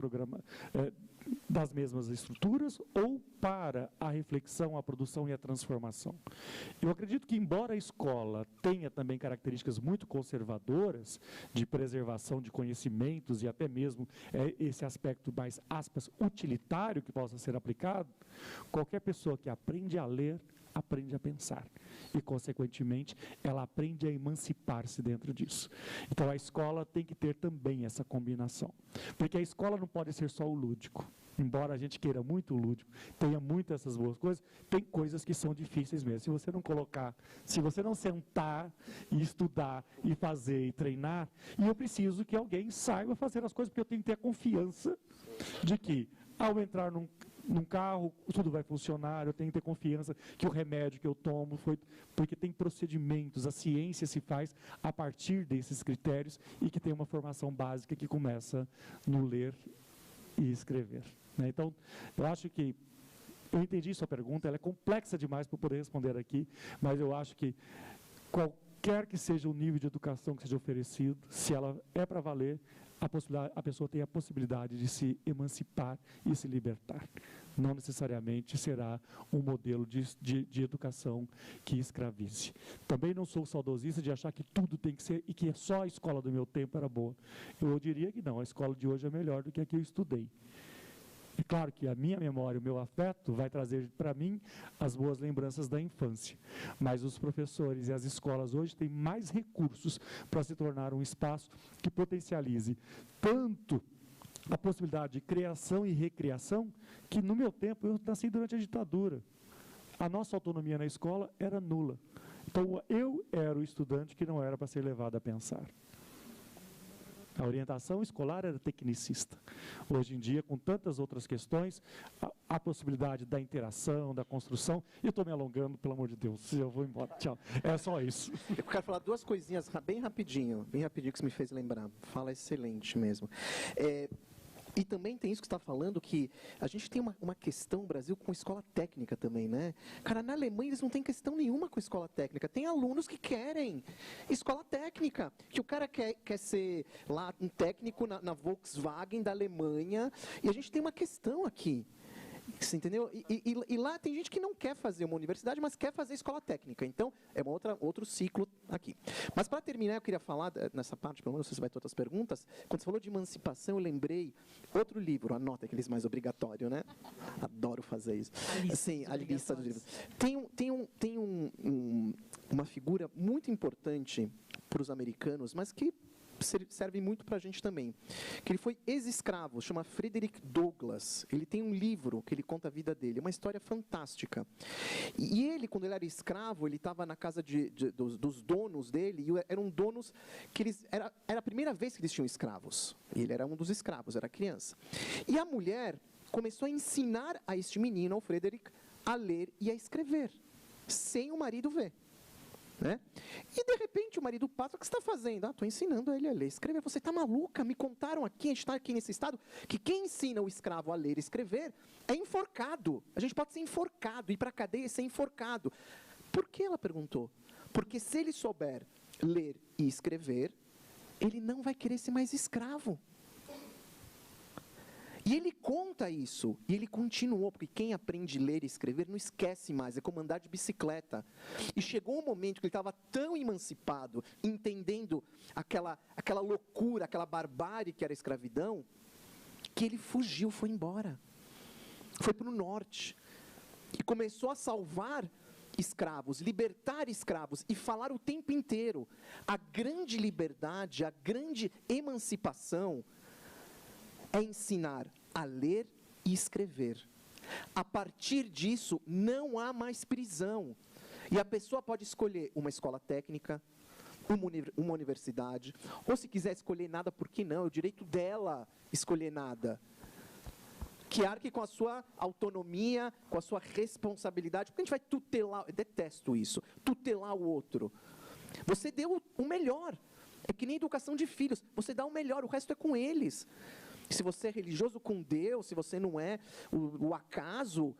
das mesmas estruturas ou para a reflexão, a produção e a transformação? Eu acredito que, embora a escola tenha também características muito conservadoras de preservação de conhecimentos e até mesmo esse aspecto mais, aspas, utilitário que possa ser aplicado, qualquer pessoa que aprende a ler, aprende a pensar e, consequentemente, ela aprende a emancipar-se dentro disso. Então, a escola tem que ter também essa combinação, porque a escola não pode ser só o lúdico. Embora a gente queira muito o lúdico, tenha muito essas boas coisas, tem coisas que são difíceis mesmo. Se você não colocar, se você não sentar e estudar e fazer e treinar, e eu preciso que alguém saiba fazer as coisas, porque eu tenho que ter a confiança de que, ao entrar num carro, tudo vai funcionar, eu tenho que ter confiança que o remédio que eu tomo foi... Porque tem procedimentos, a ciência se faz a partir desses critérios e que tem uma formação básica que começa no ler e escrever. Né? Então, eu acho que... Eu entendi sua pergunta, ela é complexa demais para poder responder aqui, mas eu acho que qualquer que seja o nível de educação que seja oferecido, se ela é para valer, a pessoa tem a possibilidade de se emancipar e se libertar. Não necessariamente será um modelo de educação que escravize. Também não sou saudosista de achar que tudo tem que ser e que só a escola do meu tempo era boa. Eu diria que não, a escola de hoje é melhor do que a que eu estudei. É claro que a minha memória, o meu afeto vai trazer para mim as boas lembranças da infância. Mas os professores e as escolas hoje têm mais recursos para se tornar um espaço que potencialize tanto a possibilidade de criação e recriação, que no meu tempo eu nasci durante a ditadura. A nossa autonomia na escola era nula. Então eu era o estudante que não era para ser levado a pensar. A orientação escolar era tecnicista. Hoje em dia, com tantas outras questões, a possibilidade da interação, da construção... E eu estou me alongando, pelo amor de Deus, eu vou embora. Tchau. É só isso. Eu quero falar duas coisinhas bem rapidinho que você me fez lembrar. Fala excelente mesmo. E também tem isso que você está falando, que a gente tem uma questão no Brasil com escola técnica também, né? Cara, na Alemanha eles não têm questão nenhuma com escola técnica. Tem alunos que querem escola técnica, que o cara quer ser lá um técnico na Volkswagen da Alemanha, e a gente tem uma questão aqui. Você entendeu? E lá tem gente que não quer fazer uma universidade, mas quer fazer escola técnica. Então, é outro ciclo aqui. Mas, para terminar, eu queria falar, nessa parte, pelo menos, se você vai ter outras perguntas, quando você falou de emancipação, eu lembrei outro livro, anota aqueles mais obrigatório, né? Adoro fazer isso. A lista dos livros. Tem uma figura muito importante para os americanos, mas que serve muito para a gente também, que ele foi ex-escravo, chama Frederick Douglass. Ele tem um livro que ele conta a vida dele, uma história fantástica. E ele, quando ele era escravo, ele estava na casa dos donos dele, e eram donos que era a primeira vez que eles tinham escravos. Ele era um dos escravos, era criança. E a mulher começou a ensinar a este menino, ao Frederick, a ler e a escrever, sem o marido ver. Né? E de repente o marido passa, o que você está fazendo? Estou ensinando ele a ler e escrever. Você está maluca? Me contaram aqui, a gente está aqui nesse estado, que quem ensina o escravo a ler e escrever é enforcado. A gente pode ser enforcado, ir para a cadeia e ser enforcado. Por que, ela perguntou? Porque se ele souber ler e escrever, ele não vai querer ser mais escravo. E ele conta isso, e ele continuou, porque quem aprende a ler e escrever não esquece mais, é como andar de bicicleta. E chegou um momento que ele estava tão emancipado, entendendo aquela loucura, aquela barbárie que era a escravidão, que ele fugiu, foi embora. Foi para o norte. E começou a salvar escravos, libertar escravos, e falar o tempo inteiro. A grande liberdade, a grande emancipação é ensinar a ler e escrever. A partir disso, não há mais prisão. E a pessoa pode escolher uma escola técnica, uma universidade, ou se quiser escolher nada, por que não? É o direito dela escolher nada. Que arque com a sua autonomia, com a sua responsabilidade, porque a gente vai tutelar, eu detesto isso, tutelar o outro. Você deu o melhor. É que nem educação de filhos, você dá o melhor, o resto é com eles. Se você é religioso com Deus, se você não é, o acaso.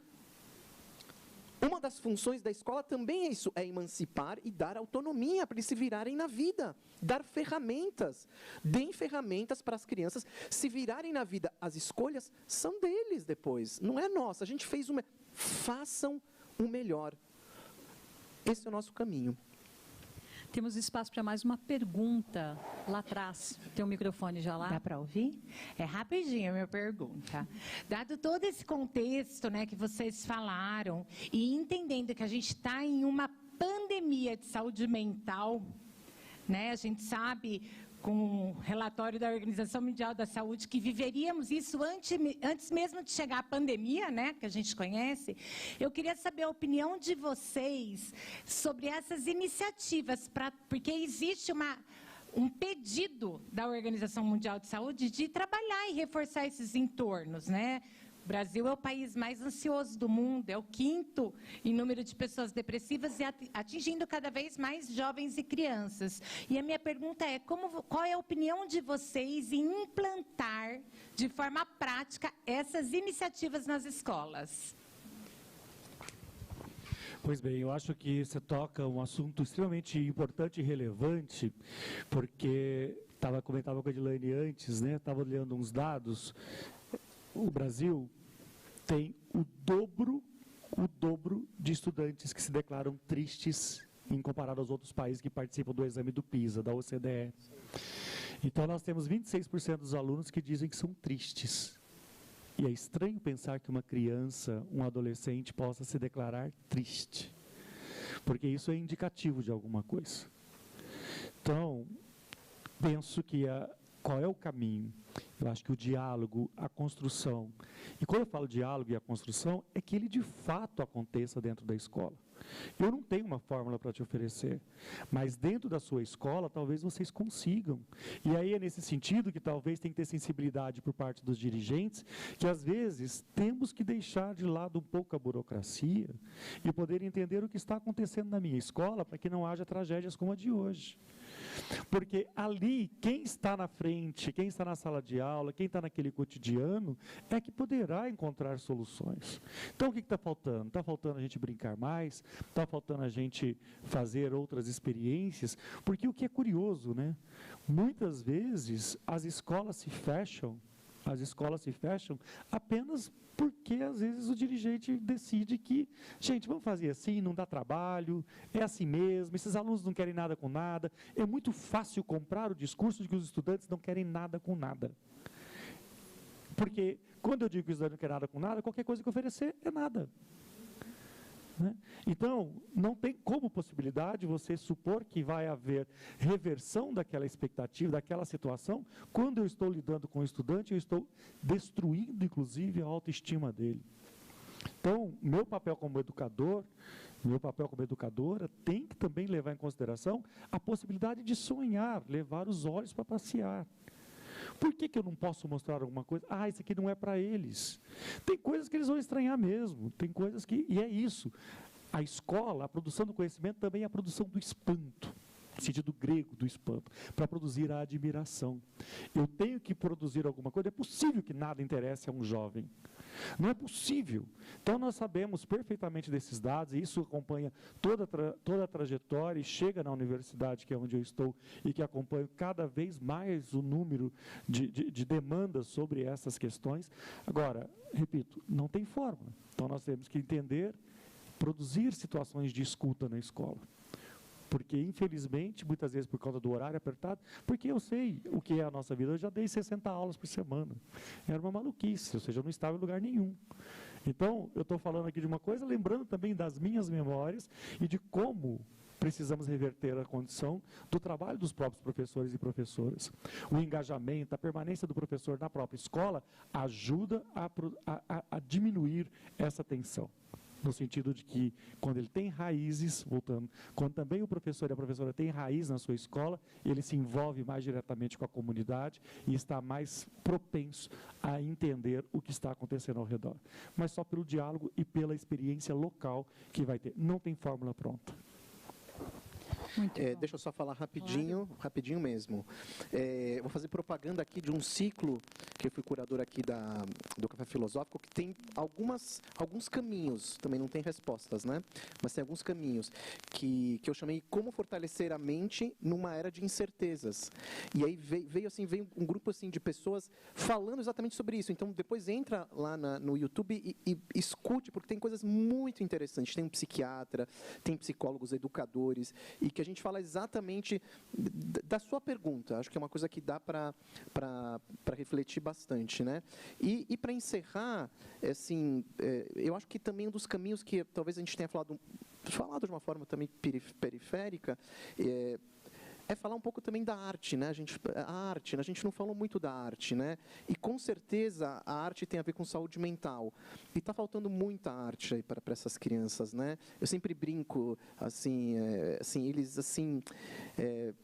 Uma das funções da escola também é isso, é emancipar e dar autonomia para eles se virarem na vida. Dar ferramentas. Deem ferramentas para as crianças se virarem na vida. As escolhas são deles depois, não é nossa. A gente fez uma... Façam o melhor. Esse é o nosso caminho. Temos espaço para mais uma pergunta lá atrás. Tem um microfone já lá. Dá para ouvir? É rapidinho a minha pergunta. Dado todo esse contexto, né, que vocês falaram, e entendendo que a gente está em uma pandemia de saúde mental, né, a gente sabe, com o relatório da Organização Mundial da Saúde, que viveríamos isso antes mesmo de chegar a pandemia, né, que a gente conhece. Eu queria saber a opinião de vocês sobre essas iniciativas, porque existe um pedido da Organização Mundial de Saúde de trabalhar e reforçar esses entornos, né? O Brasil é o país mais ansioso do mundo, é o 5º em número de pessoas depressivas e atingindo cada vez mais jovens e crianças. E a minha pergunta é, qual é a opinião de vocês em implantar de forma prática essas iniciativas nas escolas? Pois bem, eu acho que você toca um assunto extremamente importante e relevante, porque comentava com a Edilane antes, né? Estava olhando uns dados. O Brasil tem o dobro de estudantes que se declaram tristes em comparado aos outros países que participam do exame do PISA, da OCDE. Então, nós temos 26% dos alunos que dizem que são tristes. E é estranho pensar que uma criança, um adolescente, possa se declarar triste, porque isso é indicativo de alguma coisa. Então, penso que qual é o caminho? Eu acho que o diálogo, a construção. E quando eu falo diálogo e a construção, é que ele de fato aconteça dentro da escola. Eu não tenho uma fórmula para te oferecer, mas dentro da sua escola, talvez vocês consigam. E aí é nesse sentido que talvez tem que ter sensibilidade por parte dos dirigentes, que às vezes temos que deixar de lado um pouco a burocracia e poder entender o que está acontecendo na minha escola para que não haja tragédias como a de hoje. Porque ali, quem está na frente, quem está na sala de aula, quem está naquele cotidiano, é que poderá encontrar soluções. Então, o que está faltando? Está faltando a gente brincar mais, está faltando a gente fazer outras experiências, porque o que é curioso, né? Muitas vezes as escolas se fecham apenas porque, às vezes, o dirigente decide que, gente, vamos fazer assim, não dá trabalho, é assim mesmo, esses alunos não querem nada com nada. É muito fácil comprar o discurso de que os estudantes não querem nada com nada. Porque, quando eu digo que os estudantes não querem nada com nada, qualquer coisa que oferecer é nada. Né? Então, não tem como possibilidade você supor que vai haver reversão daquela expectativa, daquela situação, quando eu estou lidando com o estudante, eu estou destruindo, inclusive, a autoestima dele. Então, meu papel como educador, meu papel como educadora, tem que também levar em consideração a possibilidade de sonhar, levar os olhos para passear. Por que eu não posso mostrar alguma coisa? Ah, isso aqui não é para eles. Tem coisas que eles vão estranhar mesmo, tem coisas que... E é isso. A escola, a produção do conhecimento também é a produção do espanto, no sentido grego do espanto, para produzir a admiração. Eu tenho que produzir alguma coisa, é possível que nada interesse a um jovem. Não é possível. Então, nós sabemos perfeitamente desses dados, e isso acompanha toda a trajetória e chega na universidade, que é onde eu estou, e que acompanho cada vez mais o número de demandas sobre essas questões. Agora, repito, não tem forma. Então, nós temos que entender, produzir situações de escuta na escola. Porque, infelizmente, muitas vezes por causa do horário apertado, porque eu sei o que é a nossa vida, eu já dei 60 aulas por semana. Era uma maluquice, ou seja, eu não estava em lugar nenhum. Então, eu estou falando aqui de uma coisa, lembrando também das minhas memórias e de como precisamos reverter a condição do trabalho dos próprios professores e professoras. O engajamento, a permanência do professor na própria escola ajuda a diminuir essa tensão. No sentido de que, quando ele tem raízes, voltando, quando também o professor e a professora têm raiz na sua escola, ele se envolve mais diretamente com a comunidade e está mais propenso a entender o que está acontecendo ao redor. Mas só pelo diálogo e pela experiência local que vai ter. Não tem fórmula pronta. Deixa eu só falar rapidinho mesmo. Vou fazer propaganda aqui de um ciclo que eu fui curador aqui do Café Filosófico, que tem alguns caminhos, também não tem respostas, né? Mas tem alguns caminhos que eu chamei Como Fortalecer a Mente numa Era de Incertezas. E aí veio um grupo assim, de pessoas falando exatamente sobre isso. Então, depois entra lá no YouTube e escute, porque tem coisas muito interessantes. Tem um psiquiatra, tem psicólogos, educadores, e que a gente fala exatamente da sua pergunta. Acho que é uma coisa que dá para refletir bastante, né? E para encerrar, assim, eu acho que também um dos caminhos que talvez a gente tenha falado de uma forma também periférica, é falar um pouco também da arte, né? A gente não falou muito da arte, né? E com certeza a arte tem a ver com saúde mental. E está faltando muita arte aí para essas crianças, né? Eu sempre brinco, assim,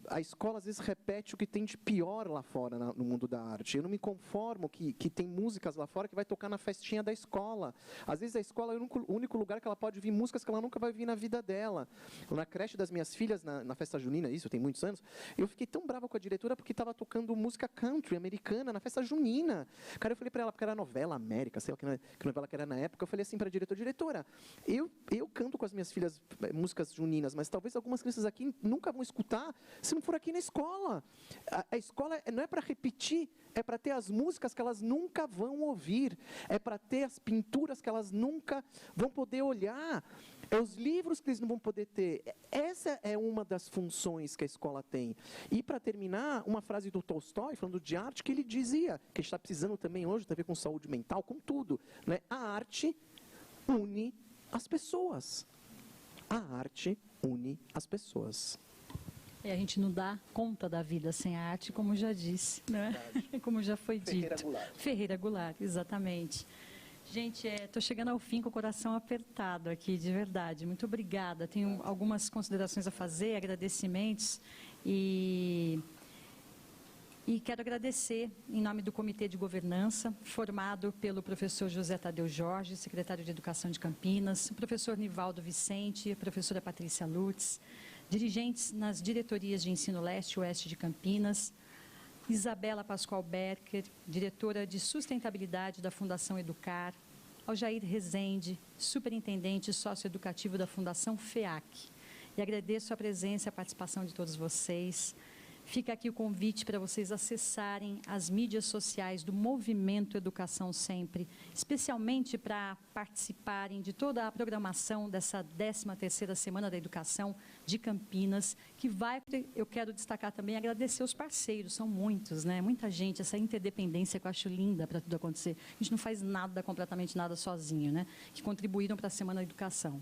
a escola às vezes repete o que tem de pior lá fora no mundo da arte. Eu não me conformo que tem músicas lá fora que vai tocar na festinha da escola. Às vezes a escola é o único lugar que ela pode ouvir músicas que ela nunca vai ouvir na vida dela. Na creche das minhas filhas, na festa junina, isso tem muitos anos, eu fiquei tão brava com a diretora porque estava tocando música country americana na festa junina. Cara, eu falei para ela, porque era novela América, sei lá que novela que era na época, eu falei assim para a diretora, eu canto com as minhas filhas músicas juninas, mas talvez algumas crianças aqui nunca vão escutar se não for aqui na escola. A escola não é para repetir, é para ter as músicas que elas nunca vão ouvir, é para ter as pinturas que elas nunca vão poder olhar, é os livros que eles não vão poder ter. Essa é uma das funções que a escola tem. E, para terminar, uma frase do Tolstói, falando de arte, que ele dizia, que a gente está precisando também hoje, tem a ver com saúde mental, com tudo, né? A arte une as pessoas. A arte une as pessoas. E a gente não dá conta da vida sem a arte, como já disse, né? Como já foi dito. Ferreira Goulart, exatamente. Gente, estou chegando ao fim com o coração apertado aqui, de verdade. Muito obrigada. Tenho algumas considerações a fazer, agradecimentos. E quero agradecer, em nome do Comitê de Governança, formado pelo professor José Tadeu Jorge, secretário de Educação de Campinas, o professor Nivaldo Vicente, a professora Patrícia Lutz, dirigentes nas diretorias de Ensino Leste e Oeste de Campinas, Isabela Pascoal Berker, diretora de Sustentabilidade da Fundação Educar, Aljair Rezende, superintendente socioeducativo da Fundação FEAC. E agradeço a presença e a participação de todos vocês. Fica aqui o convite para vocês acessarem as mídias sociais do Movimento Educação Sempre, especialmente para participarem de toda a programação dessa 13ª Semana da Educação de Campinas, que vai, eu quero destacar também, agradecer os parceiros, são muitos, né? Muita gente, essa interdependência que eu acho linda para tudo acontecer. A gente não faz nada, completamente nada sozinho, né? Que contribuíram para a Semana da Educação.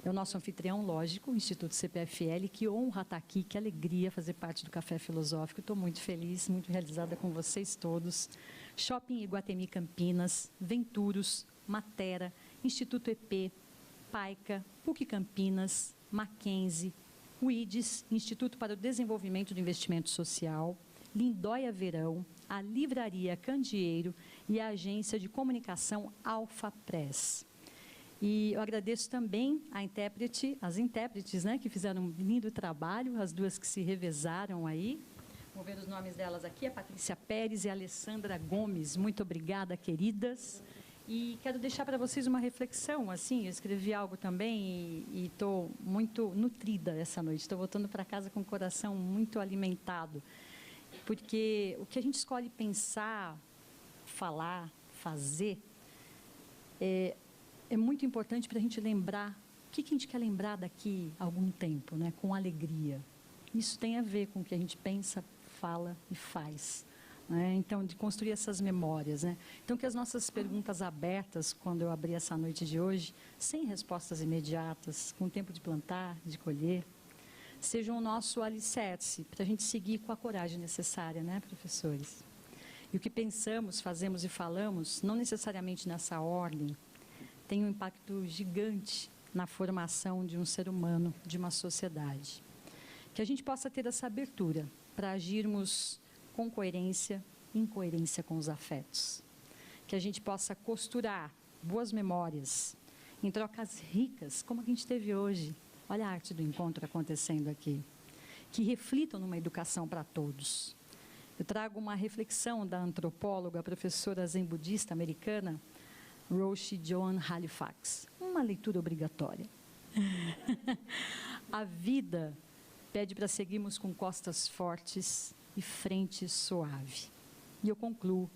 É o nosso anfitrião, lógico, o Instituto CPFL, que honra estar aqui, que alegria fazer parte do Café Filosófico. Estou muito feliz, muito realizada com vocês todos. Shopping Iguatemi Campinas, Venturos, Matera, Instituto EP, PAICA, PUC Campinas, Mackenzie, UIDES, Instituto para o Desenvolvimento do Investimento Social, Lindóia Verão, a Livraria Candeeiro e a Agência de Comunicação Alfa Press. E eu agradeço também as intérpretes, né, que fizeram um lindo trabalho, as duas que se revezaram aí. Vou ver os nomes delas aqui, a Patrícia Pérez e a Alessandra Gomes. Muito obrigada, queridas. E quero deixar para vocês uma reflexão, assim, eu escrevi algo também e estou muito nutrida essa noite. Estou voltando para casa com o coração muito alimentado, porque o que a gente escolhe pensar, falar, fazer, é muito importante para a gente lembrar o que a gente quer lembrar daqui a algum tempo, né? Com alegria. Isso tem a ver com o que a gente pensa, fala e faz. Né? Então, de construir essas memórias. Né? Então, que as nossas perguntas abertas, quando eu abri essa noite de hoje, sem respostas imediatas, com tempo de plantar, de colher, sejam o nosso alicerce para a gente seguir com a coragem necessária, né, professores? E o que pensamos, fazemos e falamos, não necessariamente nessa ordem, tem um impacto gigante na formação de um ser humano, de uma sociedade. Que a gente possa ter essa abertura para agirmos com coerência, em coerência com os afetos. Que a gente possa costurar boas memórias em trocas ricas, como a gente teve hoje. Olha a arte do encontro acontecendo aqui. Que reflitam numa educação para todos. Eu trago uma reflexão da antropóloga, professora zen budista americana, Roshi Joan Halifax. Uma leitura obrigatória. A vida pede para seguirmos com costas fortes e frente suave. E eu concluo.